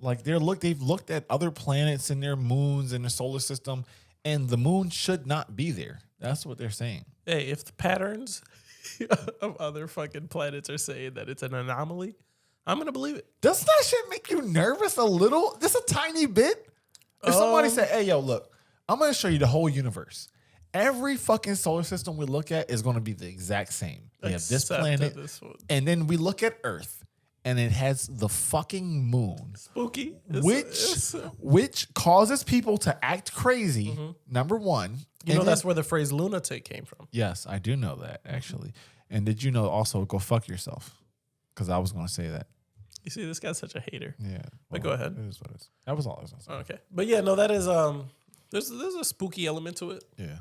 Like they've looked at other planets and their moons in the solar system, and the moon should not be there. That's what they're saying. Hey, if the patterns of other fucking planets are saying that it's an anomaly, I'm going to believe it. Does that shit make you nervous a little? Just a tiny bit? If somebody said, hey, yo, look, I'm going to show you the whole universe. Every fucking solar system we look at is going to be the exact same. We have this planet, and then we look at Earth, and it has the fucking moon. Spooky. Which causes people to act crazy, number one. You know that's where the phrase lunatic came from. Yes, I do know that, actually. And did you know also go fuck yourself? Because I was going to say that. You see, this guy's such a hater. Yeah. But go ahead. It is what it is. That was all I was going to say. Okay. But yeah, no, that is, there's a spooky element to it. Yeah.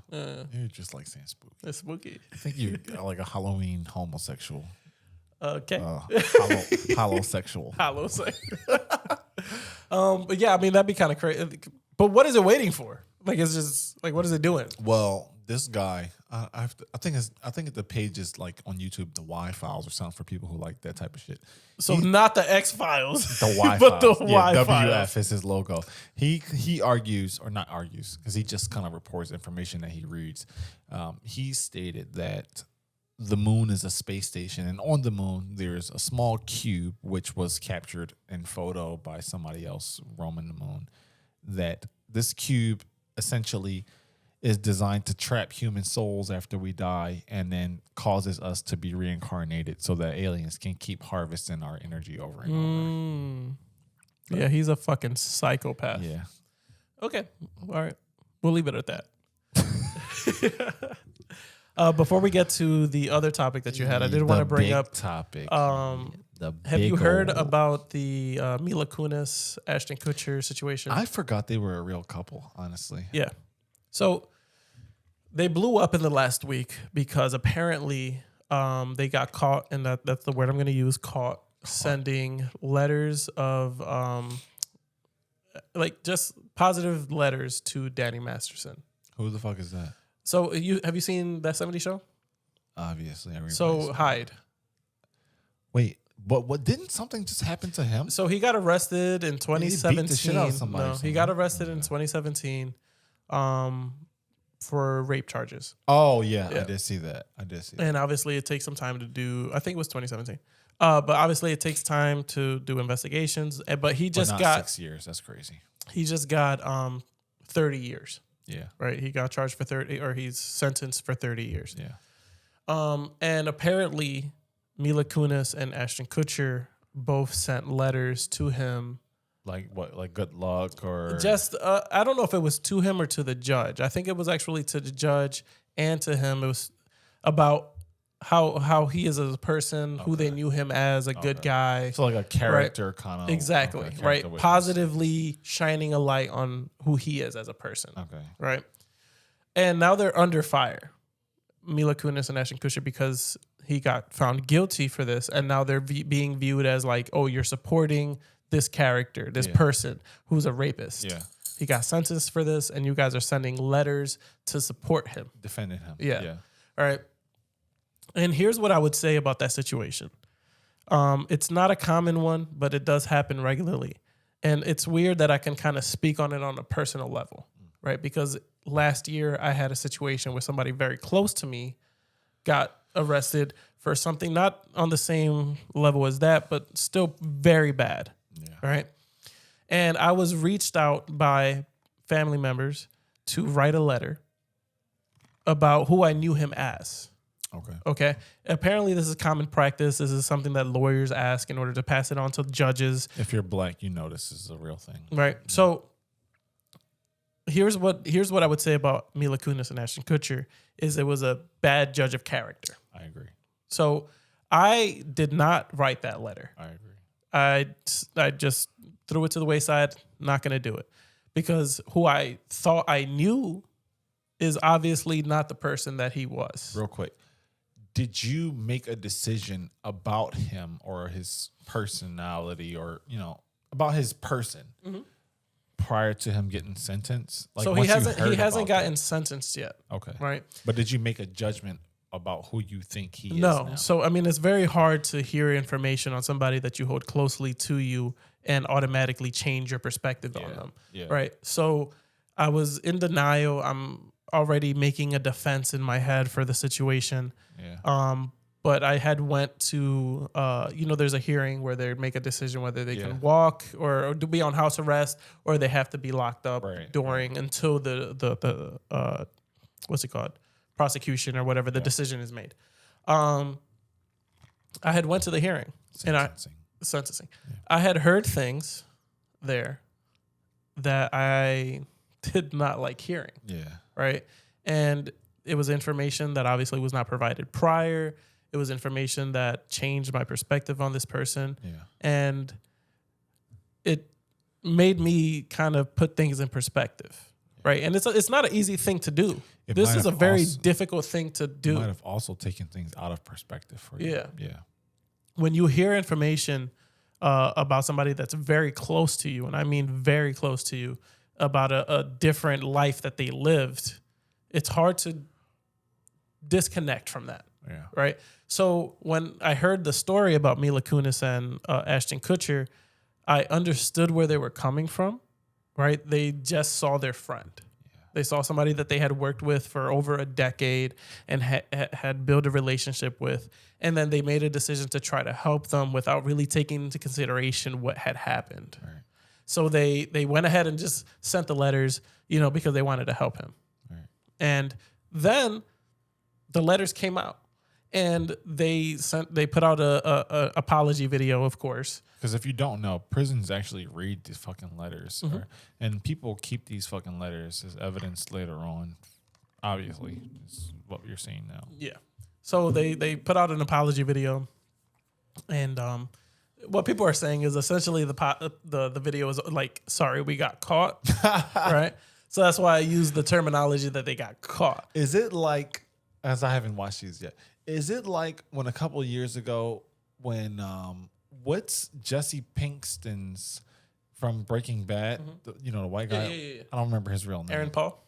You're just like saying spooky. It's spooky. I think you are like a Halloween homosexual. Okay. Hallosexual. But yeah, I mean, that'd be kind of crazy. But what is it waiting for? Like, it's just like, what is it doing? Well, this guy, I think the page is like on YouTube, the Y Files or something for people who like that type of shit. So not the X Files, the Y but Files. the Y Files. WF is his logo. He argues, or not argues, because he just kind of reports information that he reads. He stated that the moon is a space station, and on the moon there's a small cube which was captured in photo by somebody else roaming the moon. That this cube essentially is designed to trap human souls after we die, and then causes us to be reincarnated so that aliens can keep harvesting our energy over and over. Yeah, he's a fucking psychopath. Yeah. Okay. All right. We'll leave it at that. Before we get to the other topic that you had, I did want to bring up topic. Have you heard about the Mila Kunis, Ashton Kutcher situation? I forgot they were a real couple, honestly. Yeah. So they blew up in the last week because apparently they got caught, and that's the word I'm going to use, caught sending letters of like just positive letters to Danny Masterson. Who the fuck is that? So have you seen that 70 show? Obviously, everybody. So Hyde. Wait, but what didn't something just happen to him? So he got arrested in 2017. He beat the shit out of somebody. No, he got arrested in 2017 for rape charges. Oh yeah, I did see that. And obviously it takes some time to do. I think it was 2017. But obviously it takes time to do investigations. But he just got 6 years. That's crazy. He just got 30 years. Yeah. Right. He got charged for 30, or he's sentenced for 30 years. Yeah. And apparently Mila Kunis and Ashton Kutcher both sent letters to him. Like what? Like good luck or just? I don't know if it was to him or to the judge. I think it was actually to the judge and to him. It was about how he is as a person, who they knew him as a good guy. So like a character kind of. Exactly. Right. Witness. Positively shining a light on who he is as a person. Okay. Right. And now they're under fire, Mila Kunis and Ashton Kutcher, because he got found guilty for this. And now they're being viewed as like, oh, you're supporting this character, this person who's a rapist. Yeah. He got sentenced for this, and you guys are sending letters to support him. Defending him. Yeah. All right. And here's what I would say about that situation. It's not a common one, but it does happen regularly. And it's weird that I can kind of speak on it on a personal level, right? Because last year I had a situation where somebody very close to me got arrested for something not on the same level as that, but still very bad, right? And I was reached out by family members to write a letter about who I knew him as. Okay. Apparently, this is common practice. This is something that lawyers ask in order to pass it on to judges. If you're black, you know this is a real thing, right? Yeah. So here's what I would say about Mila Kunis and Ashton Kutcher is it was a bad judge of character. I agree. So I did not write that letter. I agree. I just threw it to the wayside. Not going to do it because who I thought I knew is obviously not the person that he was. Real quick. Did you make a decision about him or his personality or, about his person prior to him getting sentenced? Like, so he hasn't gotten sentenced yet. Okay. Right. But did you make a judgment about who you think he is now? So, I mean, it's very hard to hear information on somebody that you hold closely to you and automatically change your perspective on them. Yeah. Right. So I was in denial. I'm already making a defense in my head for the situation. Yeah. but I had went to, there's a hearing where they make a decision whether they can walk or to be on house arrest or they have to be locked up until the what's it called? Prosecution or whatever the decision is made. I had went to the hearing sentencing. Yeah. I had heard things there that I did not like hearing. Yeah. Right. And it was information that obviously was not provided prior. It was information that changed my perspective on this person. Yeah. And it made me kind of put things in perspective. Right. And it's not an easy thing to do. This is a very difficult thing to do. You might have also taken things out of perspective for you. Yeah. Yeah. When you hear information about somebody that's very close to you, and I mean very close to you, about a different life that they lived, it's hard to disconnect from that. Yeah. Right. So when I heard the story about Mila Kunis and Ashton Kutcher, I understood where they were coming from. Right. They just saw their friend. Yeah. They saw somebody that they had worked with for over a decade and had built a relationship with. And then they made a decision to try to help them without really taking into consideration what had happened. Right. So they went ahead and just sent the letters, because they wanted to help him. Right. And then the letters came out. And they put out a apology video, of course. Because if you don't know, prisons actually read these fucking letters, and people keep these fucking letters as evidence later on. Obviously, is what you're seeing now. Yeah. So they put out an apology video, and what people are saying is essentially the video is like, "Sorry, we got caught," right? So that's why I use the terminology that they got caught. Is it like, as I haven't watched these yet? Is it like when a couple of years ago when what's Jesse Pinkston's from Breaking Bad, the white guy? Yeah. I don't remember his real name. Aaron Paul.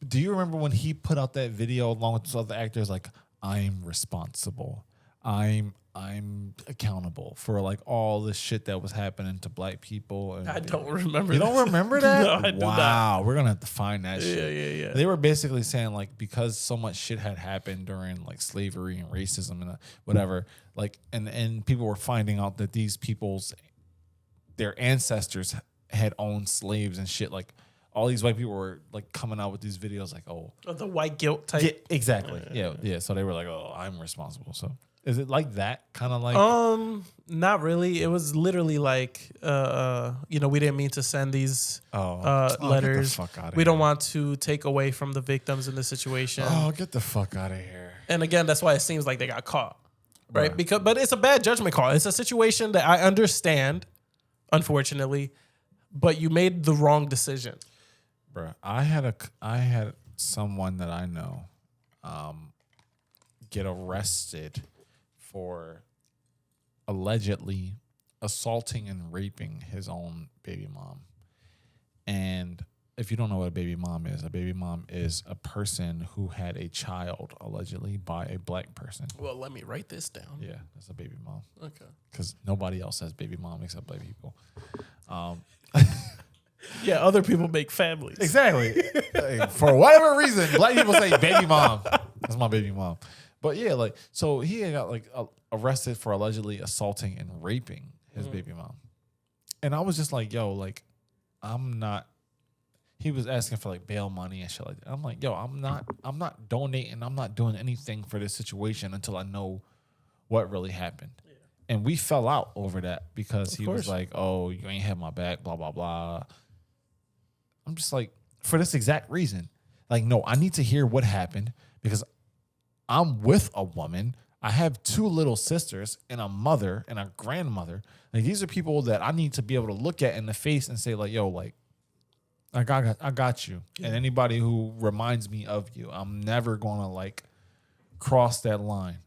Do you remember when he put out that video along with other actors like, I'm responsible. I'm accountable for like all the shit that was happening to black people. And I don't remember. You don't remember that? No, I do not. Wow, we're gonna have to find that shit. Yeah. They were basically saying like because so much shit had happened during like slavery and racism and whatever, like and people were finding out that these their ancestors had owned slaves and shit. Like all these white people were like coming out with these videos like, the white guilt type. Yeah, exactly. Yeah. So they were like, I'm responsible. So. Is it like that? Kind of like? Not really. It was literally like, we didn't mean to send these letters. Get the fuck out of we don't want to take away from the victims in this situation. Oh, get the fuck out of here. And again, that's why it seems like they got caught, right? But it's a bad judgment call. It's a situation that I understand, unfortunately, but you made the wrong decision. Bruh, I had someone that I know get arrested for allegedly assaulting and raping his own baby mom. And if you don't know what a baby mom is a person who had a child allegedly by a black person. Well, let me write this down. Yeah, that's a baby mom. Okay. Because nobody else has baby mom except black people. Yeah, other people make families. Exactly. For whatever reason, black people say baby mom. That's my baby mom. But yeah, like, so he got like arrested for allegedly assaulting and raping his baby mom. And I was just like, yo, like, he was asking for like bail money and shit like that. I'm like, yo, I'm not donating. I'm not doing anything for this situation until I know what really happened. Yeah. And we fell out over that because he was like, oh, you ain't have my back, blah, blah, blah. I'm just like, for this exact reason. Like, no, I need to hear what happened because I'm with a woman. I have 2 little sisters and a mother and a grandmother. Like, these are people that I need to be able to look at in the face and say, like, yo, like, I got you. Yeah. And anybody who reminds me of you, I'm never going to, like, cross that line.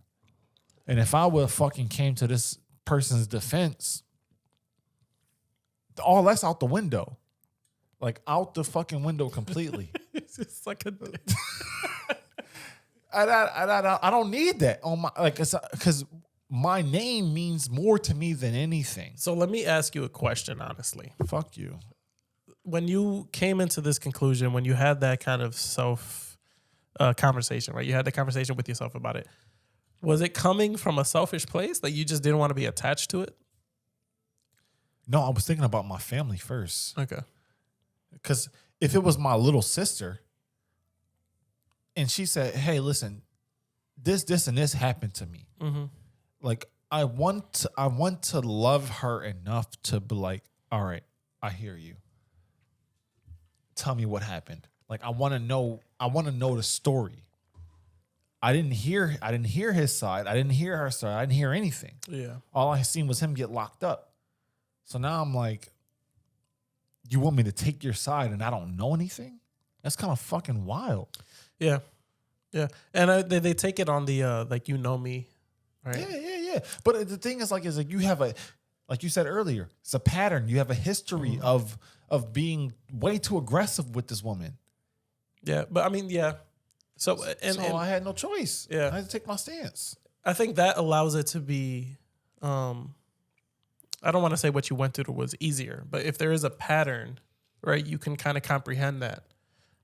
And if I would have fucking came to this person's defense, all that's out the window. Like, out the fucking window completely. It's like a... I don't need that on my, like, because my name means more to me than anything. So let me ask you a question, honestly. Fuck you. When you came into this conclusion, when you had that kind of self conversation, right? You had the conversation with yourself about it. Was it coming from a selfish place that you just didn't want to be attached to it? No, I was thinking about my family first. Okay. Because if it was my little sister and she said, hey, listen, this, and this happened to me. Mm-hmm. Like, I want to love her enough to be like, all right, I hear you. Tell me what happened. Like, I want to know the story. I didn't hear his side. I didn't hear her side. I didn't hear anything. Yeah. All I seen was him get locked up. So now I'm like, you want me to take your side and I don't know anything? That's kind of fucking wild. Yeah. Yeah. And they take it on the, like, you know me, right? Yeah. But the thing is like you have like you said earlier, it's a pattern. You have a history of being way too aggressive with this woman. Yeah. But I mean, yeah. So I had no choice. Yeah. I had to take my stance. I think that allows it to be, I don't want to say what you went through was easier, but if there is a pattern, right, you can kind of comprehend that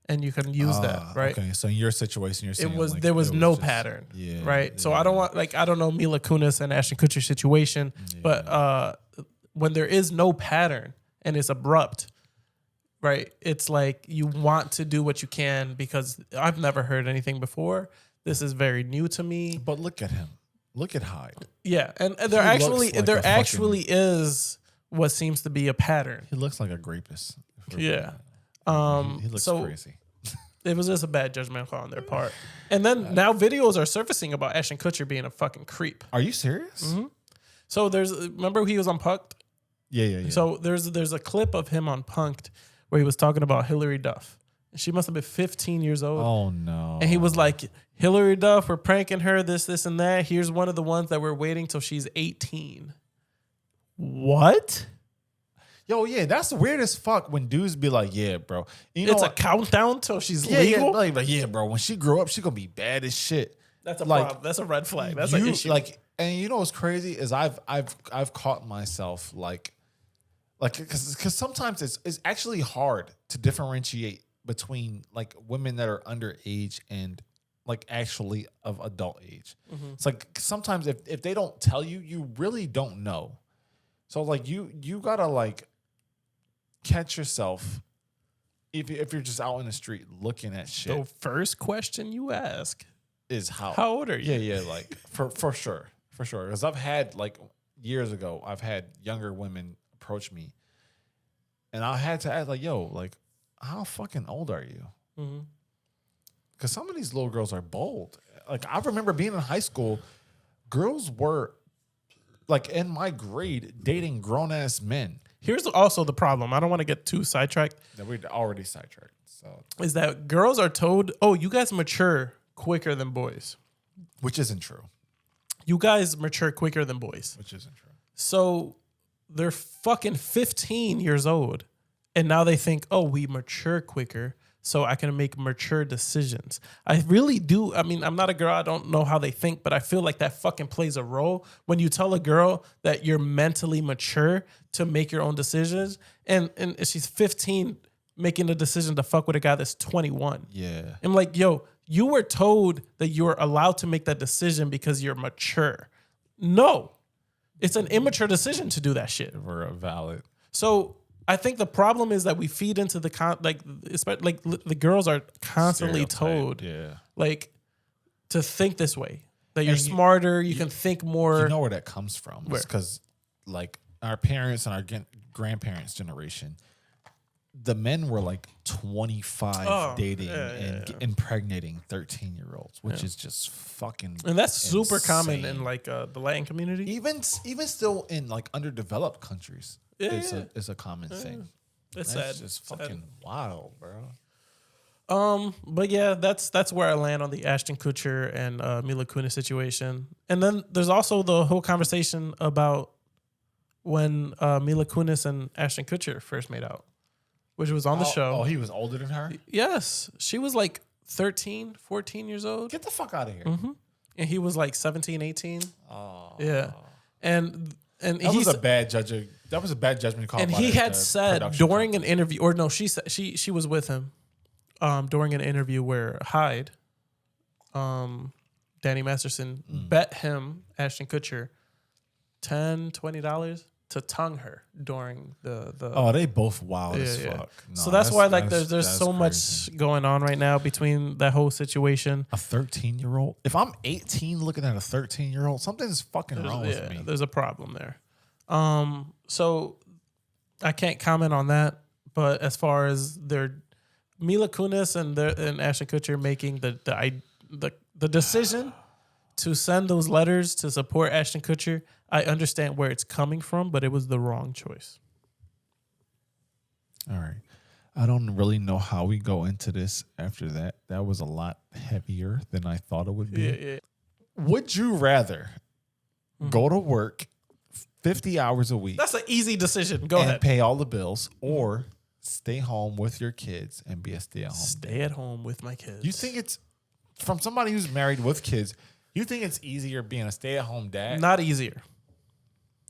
and you can use that, right? Okay, so in your situation, you're saying there was no pattern, right? So I don't want, like, I don't know Mila Kunis and Ashton Kutcher situation, but when there is no pattern and it's abrupt, right, it's like you want to do what you can because I've never heard anything before. This is very new to me. But look at him. Look at Hyde. Yeah, and there actually is what seems to be a pattern. He looks like a rapist. Yeah. He looks crazy. It was just a bad judgment call on their part. And then now videos are surfacing about Ashton Kutcher being a fucking creep. Are you serious? Mm-hmm. So remember he was on Punk'd? Yeah. So there's a clip of him on Punk'd where he was talking about Hillary Duff. She must have been 15 years old. Oh, no. And he was like, Hillary Duff, we're pranking her, this, and that. Here's one of the ones that we're waiting till she's 18. What? Yo, yeah, that's weird as fuck when dudes be like, yeah, bro. It's a countdown till she's legal? Yeah, like, yeah, bro. When she grow up, she going to be bad as shit. That's a problem. That's a red flag. That's an issue. Like, and you know what's crazy is I've caught myself like, because sometimes it's actually hard to differentiate between like women that are underage and like actually of adult age. Mm-hmm. It's like sometimes if they don't tell you, you really don't know. So like you gotta like catch yourself if you're just out in the street looking at shit. The first question you ask is how old are you? Yeah, like for sure. Because I've had like years ago, I've had younger women approach me, and I had to ask like, yo, like, how fucking old are you? Because some of these little girls are bold. Like, I remember being in high school, girls were, like, in my grade, dating grown-ass men. Here's also the problem. I don't want to get too sidetracked. That we're already sidetracked. So is that girls are told, oh, you guys mature quicker than boys. Which isn't true. You guys mature quicker than boys. Which isn't true. So they're fucking 15 years old. And now they think, oh, we mature quicker, so I can make mature decisions. I really do. I mean, I'm not a girl. I don't know how they think, but I feel like that fucking plays a role when you tell a girl that you're mentally mature to make your own decisions. And she's 15 making a decision to fuck with a guy that's 21. Yeah. I'm like, yo, you were told that you're allowed to make that decision because you're mature. No. It's an immature decision to do that shit. We're valid. So I think the problem is that we feed into the the girls are constantly told like to think this way, that you're smarter, you can think more. You know where that comes from? It's because like our parents and our grandparents' generation, the men were like 25 dating and impregnating 13-year-olds, which is just fucking and that's insane. Super common in like the Latin community. Even still in like underdeveloped countries. It's a common thing. It's that's sad. just fucking wild, bro. But yeah, that's where I land on the Ashton Kutcher and Mila Kunis situation. And then there's also the whole conversation about when Mila Kunis and Ashton Kutcher first made out, which was on the show. Oh, he was older than her? Yes. She was like 13, 14 years old. Get the fuck out of here. Mm-hmm. And he was like 17, 18. Oh. Yeah. And that was a bad judgment. That was a bad judgment call. And he had said during an interview, or no, she said she was with him during an interview where Hyde Danny Masterson bet him, Ashton Kutcher, $10, $20 to tongue her during the Oh, they both wild as fuck. No, so that's why like there's so crazy. much going on right now between that whole situation. A 13-year-old? If I'm 18 looking at a 13-year-old, something's fucking wrong with me. There's a problem there. So I can't comment on that, but as far as their Mila Kunis and Ashton Kutcher making the decision to send those letters to support Ashton Kutcher, I understand where it's coming from, but it was the wrong choice. All right. I don't really know how we go into this after that. That was a lot heavier than I thought it would be. Yeah. Would you rather go to work 50 hours a week? That's an easy decision. Go and ahead. pay all the bills, or stay home with your kids and be a stay-at-home Stay at home with my kids. You think it's, from somebody who's married with kids, you think it's easier being a stay-at-home dad? Not easier.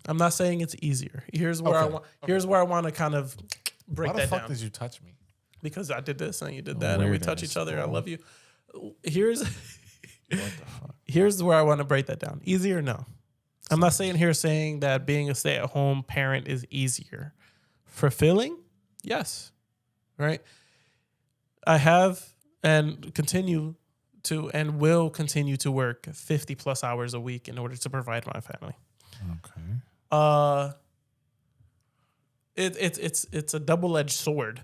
I'm not saying it's easier. Here's where I want. Here's where I want to kind of break that down. Why the fuck did you touch me? Because I did this and you did that, and we touch each other. I love you. Here's where I want to break that down. Easier? No. I'm not saying that being a stay-at-home parent is easier. Fulfilling? Yes. Right? I have and continue to and will continue to work 50 plus hours a week in order to provide my family. Okay. It's a double-edged sword,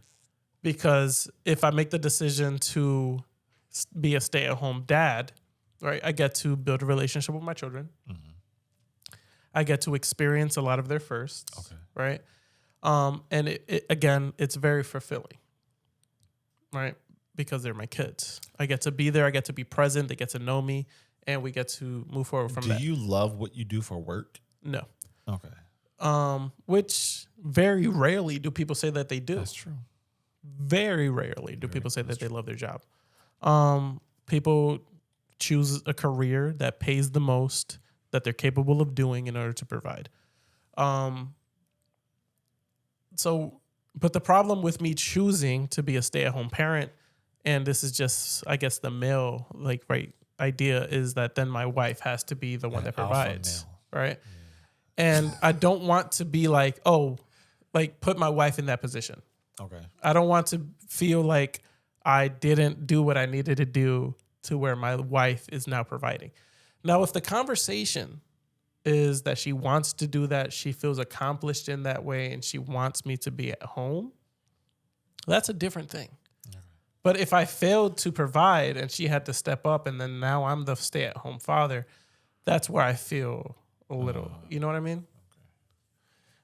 because if I make the decision to be a stay-at-home dad, right, I get to build a relationship with my children. Mm-hmm. I get to experience a lot of their firsts. Okay. Right. And it again, it's very fulfilling. Right. Because they're my kids. I get to be there. I get to be present. They get to know me, and we get to move forward from that. Do you love what you do for work? No. Okay. Which very rarely do people say that they do. That's true. Very rarely do people say that they love their job. People choose a career that pays the most, that they're capable of doing in order to provide. But the problem with me choosing to be a stay-at-home parent, and this is just, I guess, the male idea, is that then my wife has to be the one that provides, right? Yeah. And I don't want to be put my wife in that position. Okay. I don't want to feel like I didn't do what I needed to do to where my wife is now providing. Now, if the conversation is that she wants to do that, she feels accomplished in that way, and she wants me to be at home, that's a different thing. Okay. But if I failed to provide and she had to step up, and then now I'm the stay-at-home father, that's where I feel a little, you know what I mean? Okay.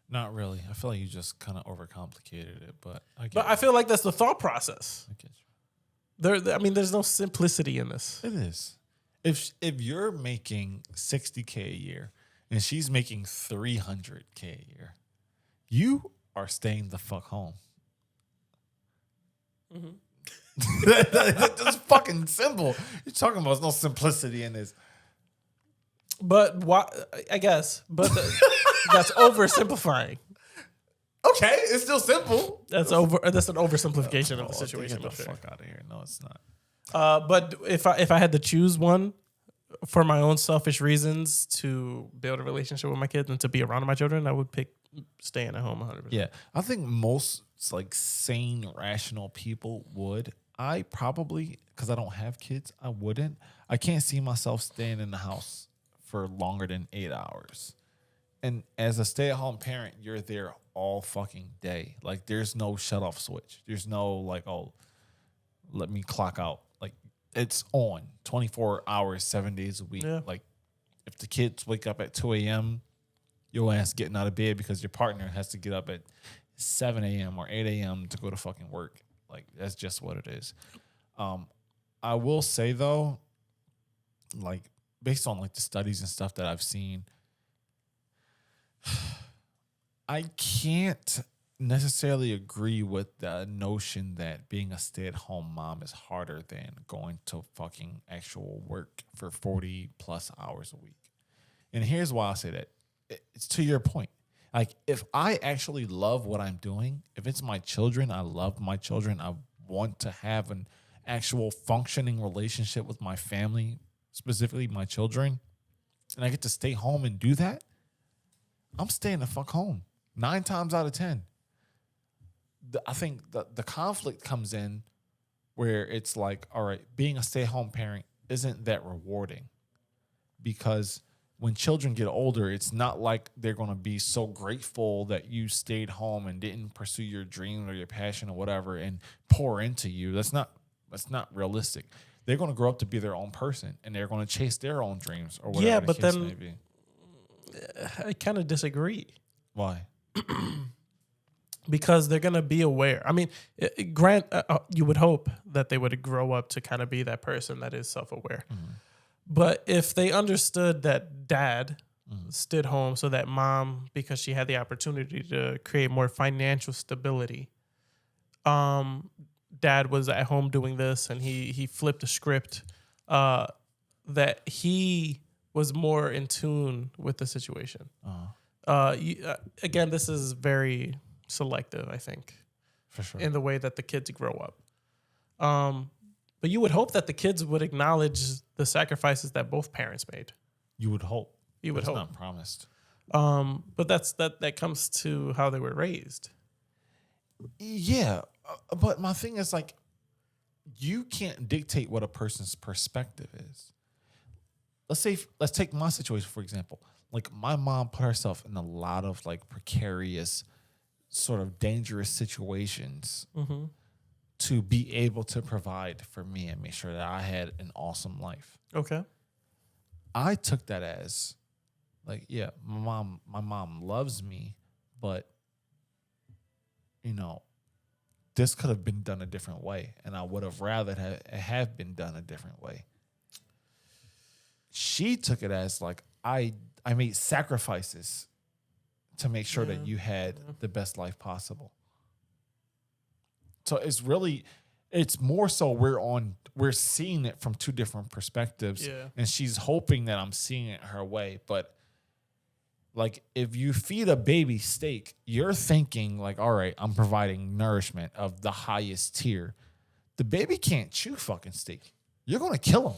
Not really. I feel like you just kind of overcomplicated it, but I feel like that's the thought process. I get you. There's no simplicity in this. It is. If you're making $60K a year and she's making $300K a year, you are staying the fuck home. Mm-hmm. That's fucking simple. You're talking about there's no simplicity in this. But why? I guess. But that's oversimplifying. Okay, it's still simple. That's an oversimplification of the situation. Get the fuck out of here. No, it's not. But if I had to choose one for my own selfish reasons to build a relationship with my kids and to be around my children, I would pick staying at home 100%. Yeah, I think most sane, rational people would. I probably, because I don't have kids, I wouldn't. I can't see myself staying in the house for longer than 8 hours. And as a stay-at-home parent, you're there all fucking day. Like, there's no shut-off switch. There's no, let me clock out. It's on 24 hours, 7 days a week. Yeah. Like, if the kids wake up at 2 a.m., your ass getting out of bed because your partner has to get up at 7 a.m. or 8 a.m. to go to fucking work. Like, that's just what it is. I will say, though, based on, the studies and stuff that I've seen, I can't necessarily agree with the notion that being a stay-at-home mom is harder than going to fucking actual work for 40 plus hours a week. And here's why I say that. It's to your point. If I actually love what I'm doing, if it's my children, I love my children, I want to have an actual functioning relationship with my family specifically my children, and I get to stay home and do that, I'm staying the fuck home 9 times out of 10. I think the conflict comes in where it's like, all right, being a stay-at-home parent isn't that rewarding, because when children get older, it's not like they're going to be so grateful that you stayed home and didn't pursue your dream or your passion or whatever and pour into you. That's not realistic. They're going to grow up to be their own person, and they're going to chase their own dreams or whatever. Yeah, the but case then may be. I kind of disagree. Why? Because they're going to be aware. I mean, you would hope that they would grow up to kind of be that person that is self-aware. Mm-hmm. But if they understood that dad stayed home so that mom, because she had the opportunity to create more financial stability, dad was at home doing this and he flipped a script, that he was more in tune with the situation. Again, this is very selective, I think, for sure, in the way that the kids grow up. But you would hope that the kids would acknowledge the sacrifices that both parents made. You would hope. You would hope. It's not promised. But that comes to how they were raised. Yeah, but my thing is, like, you can't dictate what a person's perspective is. Let's take my situation, for example. Like, my mom put herself in a lot of, like, precarious, sort of dangerous situations to be able to provide for me and make sure that I had an awesome life. Okay. I took that as, like, yeah, my mom loves me, but, you know, this could have been done a different way, and I would have rather have been done a different way. She took it as, like, I made sacrifices to make sure that you had the best life possible. So it's more so we're seeing it from two different perspectives. Yeah. And she's hoping that I'm seeing it her way. But, like, if you feed a baby steak, you're thinking, like, all right, I'm providing nourishment of the highest tier. The baby can't chew fucking steak. You're going to kill him.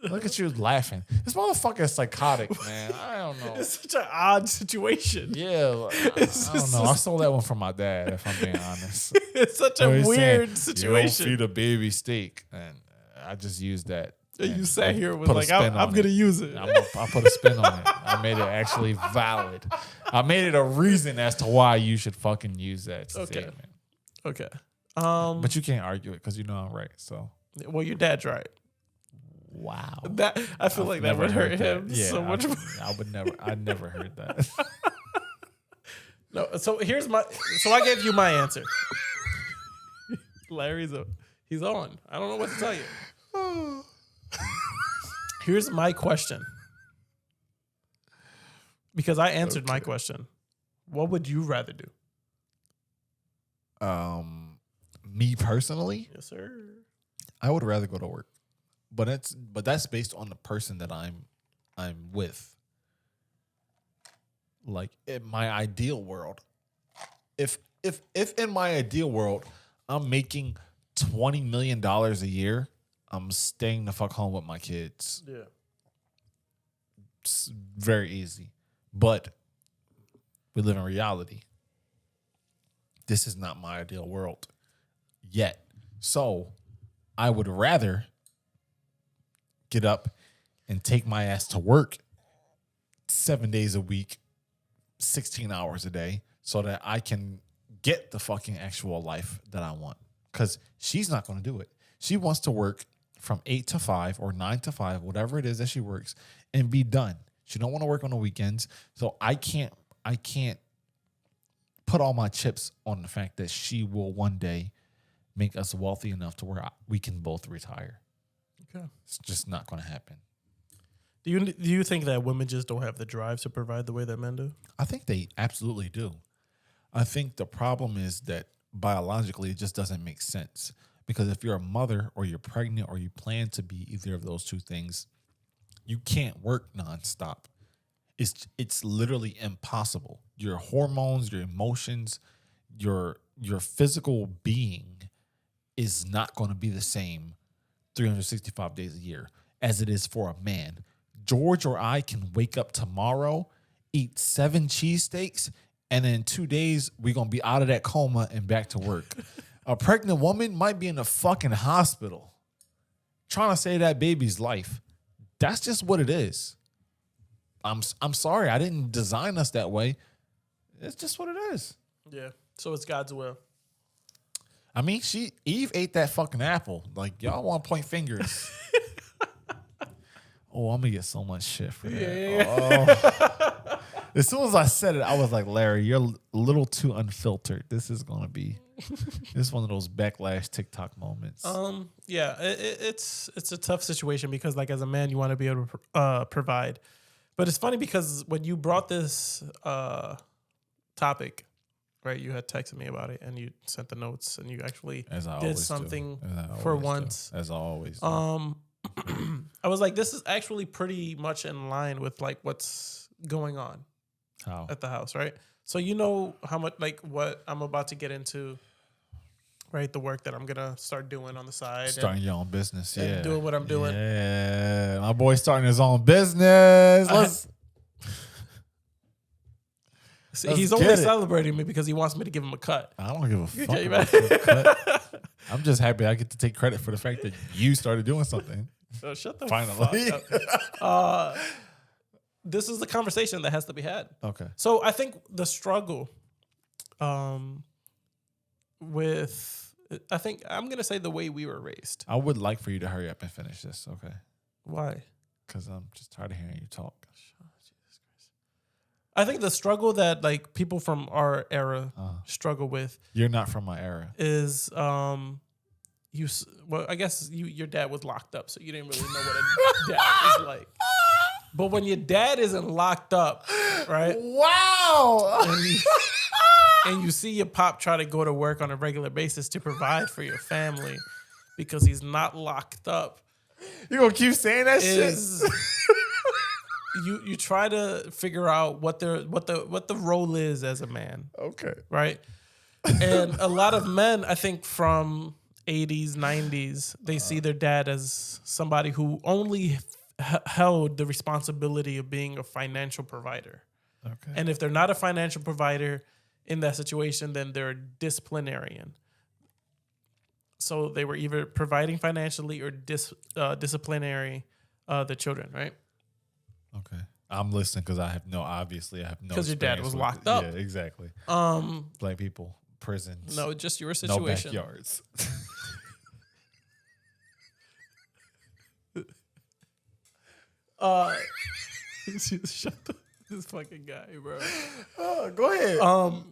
Look at you laughing. This motherfucker is psychotic, man. I don't know. It's such an odd situation. Yeah, I don't know. I stole that one from my dad, if I'm being honest. It's such a weird situation. You don't feed a baby steak, and I just used that. You sat here with, like, I'm going to use it. I put a spin on it. I made it actually valid. I made it a reason as to why you should fucking use that statement. Okay. But you can't argue it because you know I'm right. So, well, your dad's right. Wow. I feel like that would hurt him so much more. I never heard that. No, so I gave you my answer. Larry's he's on. I don't know what to tell you. Here's my question. Because I answered my question. What would you rather do? Me personally? Yes, sir. I would rather go to work. But that's based on the person that I'm with. Like, in my ideal world, if in my ideal world I'm making $20 million a year, I'm staying the fuck home with my kids. Yeah, it's very easy. But we live in reality. This is not my ideal world yet. So I would rather get up and take my ass to work 7 days a week, 16 hours a day, so that I can get the fucking actual life that I want. Because she's not going to do it. She wants to work from 8 to 5 or 9 to 5, whatever it is that she works, and be done. She don't want to work on the weekends. So I can't put all my chips on the fact that she will one day make us wealthy enough to where we can both retire. Okay. It's just not going to happen. Do you think that women just don't have the drive to provide the way that men do? I think they absolutely do. I think the problem is that biologically it just doesn't make sense. Because if you're a mother or you're pregnant or you plan to be either of those two things, you can't work nonstop. It's literally impossible. Your hormones, your emotions, your physical being is not going to be the same 365 days a year as it is for a man. George or I can wake up tomorrow, eat 7 cheesesteaks, and in 2 days, we're going to be out of that coma and back to work. A pregnant woman might be in the fucking hospital trying to save that baby's life. That's just what it is. I'm sorry. I didn't design us that way. It's just what it is. Yeah. So it's God's will. I mean, Eve ate that fucking apple. Like, y'all want to point fingers. Oh, I'm going to get so much shit for that. Yeah. Oh. As soon as I said it, I was like, Larry, you're a little too unfiltered. This is going to be one of those backlash TikTok moments. Yeah, it's a tough situation because, like, as a man, you want to be able to provide. But it's funny because when you brought this topic, right, you had texted me about it and you sent the notes and you actually did something for once. As I always do. I was like, this is actually pretty much in line with like what's going on at the house, right? So you know how much, like, what I'm about to get into, right? The work that I'm gonna start doing on the side, starting your own business, and doing what I'm doing. Yeah, my boy's starting his own business. He's only celebrating me because he wants me to give him a cut. I don't give a fuck about a cut. I'm just happy I get to take credit for the fact that you started doing something. So shut the fuck up. This is the conversation that has to be had. Okay. So I think the struggle I think I'm going to say the way we were raised. I would like for you to hurry up and finish this, okay? Why? Because I'm just tired of hearing you talk. I think the struggle that like people from our era struggle with. You're not from my era. Is I guess your dad was locked up, so you didn't really know what a dad is like. But when your dad isn't locked up, right? Wow. And you see your pop try to go to work on a regular basis to provide for your family because he's not locked up. You gonna keep saying that shit? You try to figure out what the role is as a man. Okay. Right? And a lot of men, I think from 80s, 90s, they see their dad as somebody who only held the responsibility of being a financial provider. Okay. And if they're not a financial provider in that situation, then they're a disciplinarian. So they were either providing financially or disciplinary the children, right? Okay. I'm listening because I have no because your dad was locked up. Yeah, exactly. Black people, prisons. No, just your situation. No backyards. Shut this fucking guy, bro. Go ahead.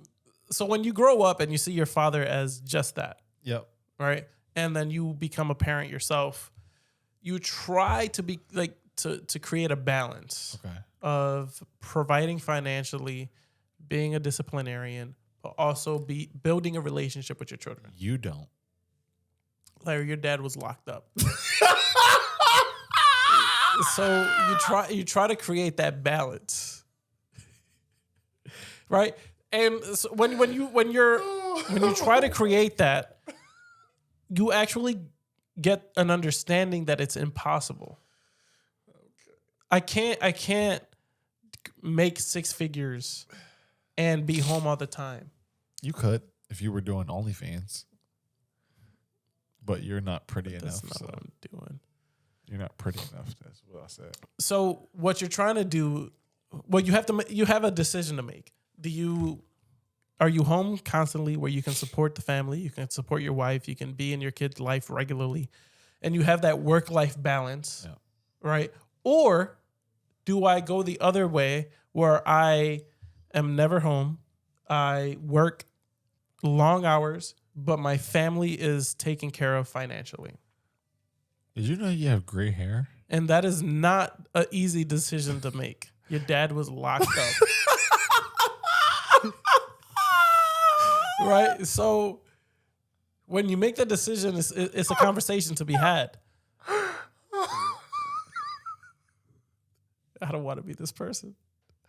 So when you grow up and you see your father as just that, yep, right, and then you become a parent yourself, you try to be like to create a balance of providing financially, being a disciplinarian, but also be building a relationship with your children. You don't. Larry, your dad was locked up. So you try to create that balance, right? And so when you try to create that, you actually get an understanding that it's impossible. Okay. I can't make 6 figures and be home all the time. You could if you were doing OnlyFans, but you're not pretty enough. That's not what I'm doing. You're not pretty enough. That's what I said. So what you're trying to do, well, you have a decision to make. Are you home constantly where you can support the family, you can support your wife, you can be in your kid's life regularly, and you have that work-life balance, right? Or do I go the other way where I am never home, I work long hours, but my family is taken care of financially? Did you know you have gray hair? And that is not an easy decision to make. Your dad was locked up. Right? So when you make that decision, it's a conversation to be had. I don't want to be this person.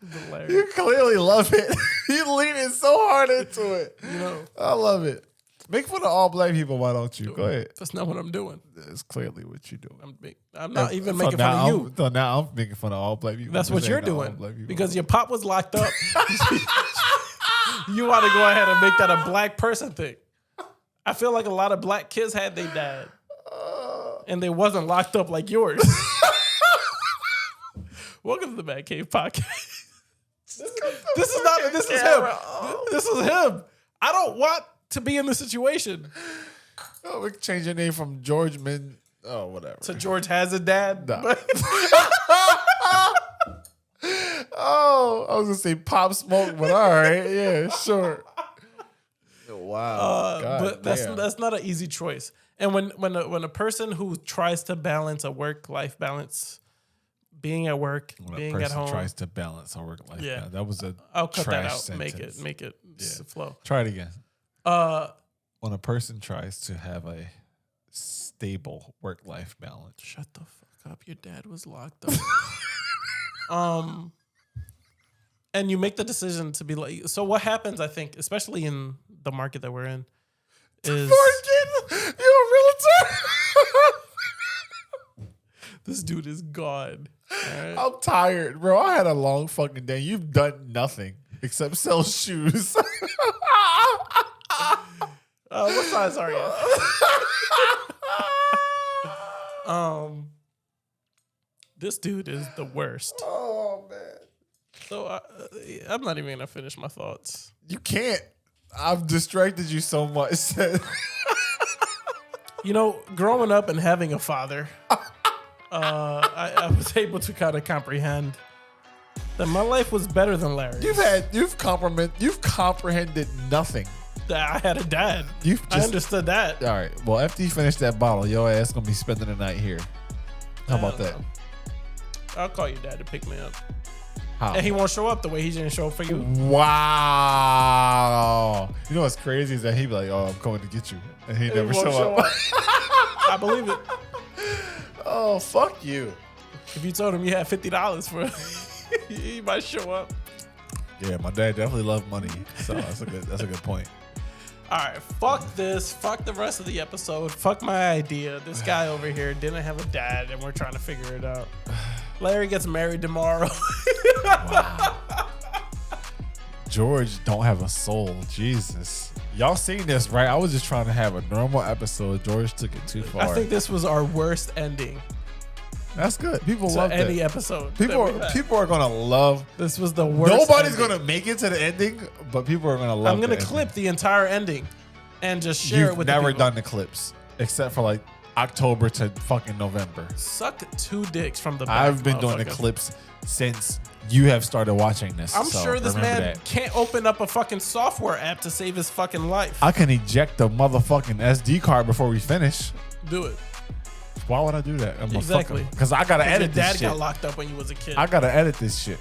You clearly love it. You're leaning so hard into it. You know, I love it. Make fun of all black people. Why don't you? Go ahead. That's not what I'm doing. That's clearly what you're doing. I'm not even making fun of you. So now I'm making fun of all black people. That's what you're doing. Because your pop was locked up. You want to go ahead and make that a black person thing. I feel like a lot of black kids had their dad. And they wasn't locked up like yours. Welcome to the Mancave Podcast. This is him. I don't want to be in this situation. Oh, we can change your name from George Min. Oh, whatever. So George has a dad? No. Oh, I was going to say Pop Smoke, but all right. Yeah, sure. Wow. But that's not an easy choice. And when a person who tries to balance a work-life balance, being at work, being at home, tries to balance a work-life balance. That was I'll cut that out. Sentence. Make it flow. Try it again. When a person tries to have a stable work-life balance. Shut the fuck up. Your dad was locked up. And you make the decision to be like, so what happens, I think, especially in the market that we're in, is... You're a realtor? This dude is gone. Right? I'm tired, bro. I had a long fucking day. You've done nothing except sell shoes. What size are you? This dude is the worst. Oh, man. So I'm not even going to finish my thoughts. You can't. I've distracted you so much. You know, growing up and having a father, I was able to kind of comprehend that my life was better than Larry's. You've comprehended nothing. That I had a dad. I understood that. All right. Well, after you finish that bottle, your ass gonna be spending the night here. How about that? I'll call your dad to pick me up. How? And he won't show up the way he didn't show up for you. Wow. You know what's crazy is that he be like, "Oh, I'm coming to get you," and he never show up. I believe it. Oh, fuck you. If you told him you had $50 for it, he might show up. Yeah, my dad definitely loved money, so that's a good point. All right, fuck this. Fuck the rest of the episode. Fuck my idea. This guy over here didn't have a dad, and we're trying to figure it out. Larry gets married tomorrow. Wow. George don't have a soul. Jesus. Y'all seen this, right? I was just trying to have a normal episode. George took it too far. I think this was our worst ending. That's good. People love that. Any episode. People are gonna love. This was the worst. Nobody's gonna make it to the ending, but people are gonna love. I'm gonna clip the entire ending and just share it with. You've never done the clips except for like October to fucking November. Suck 2 dicks from the back. I've been doing the clips since you have started watching this. I'm sure this man can't open up a fucking software app to save his fucking life. I can eject the motherfucking SD card before we finish. Do it. Why would I do that? Exactly. Because I gotta edit this shit. Your dad got locked up when you was a kid. I gotta edit this shit.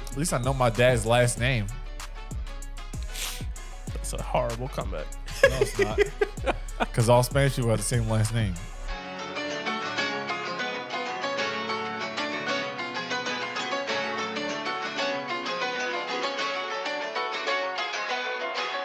At least I know my dad's last name. That's a horrible comeback. No, it's not. Because all Spanish people have the same last name.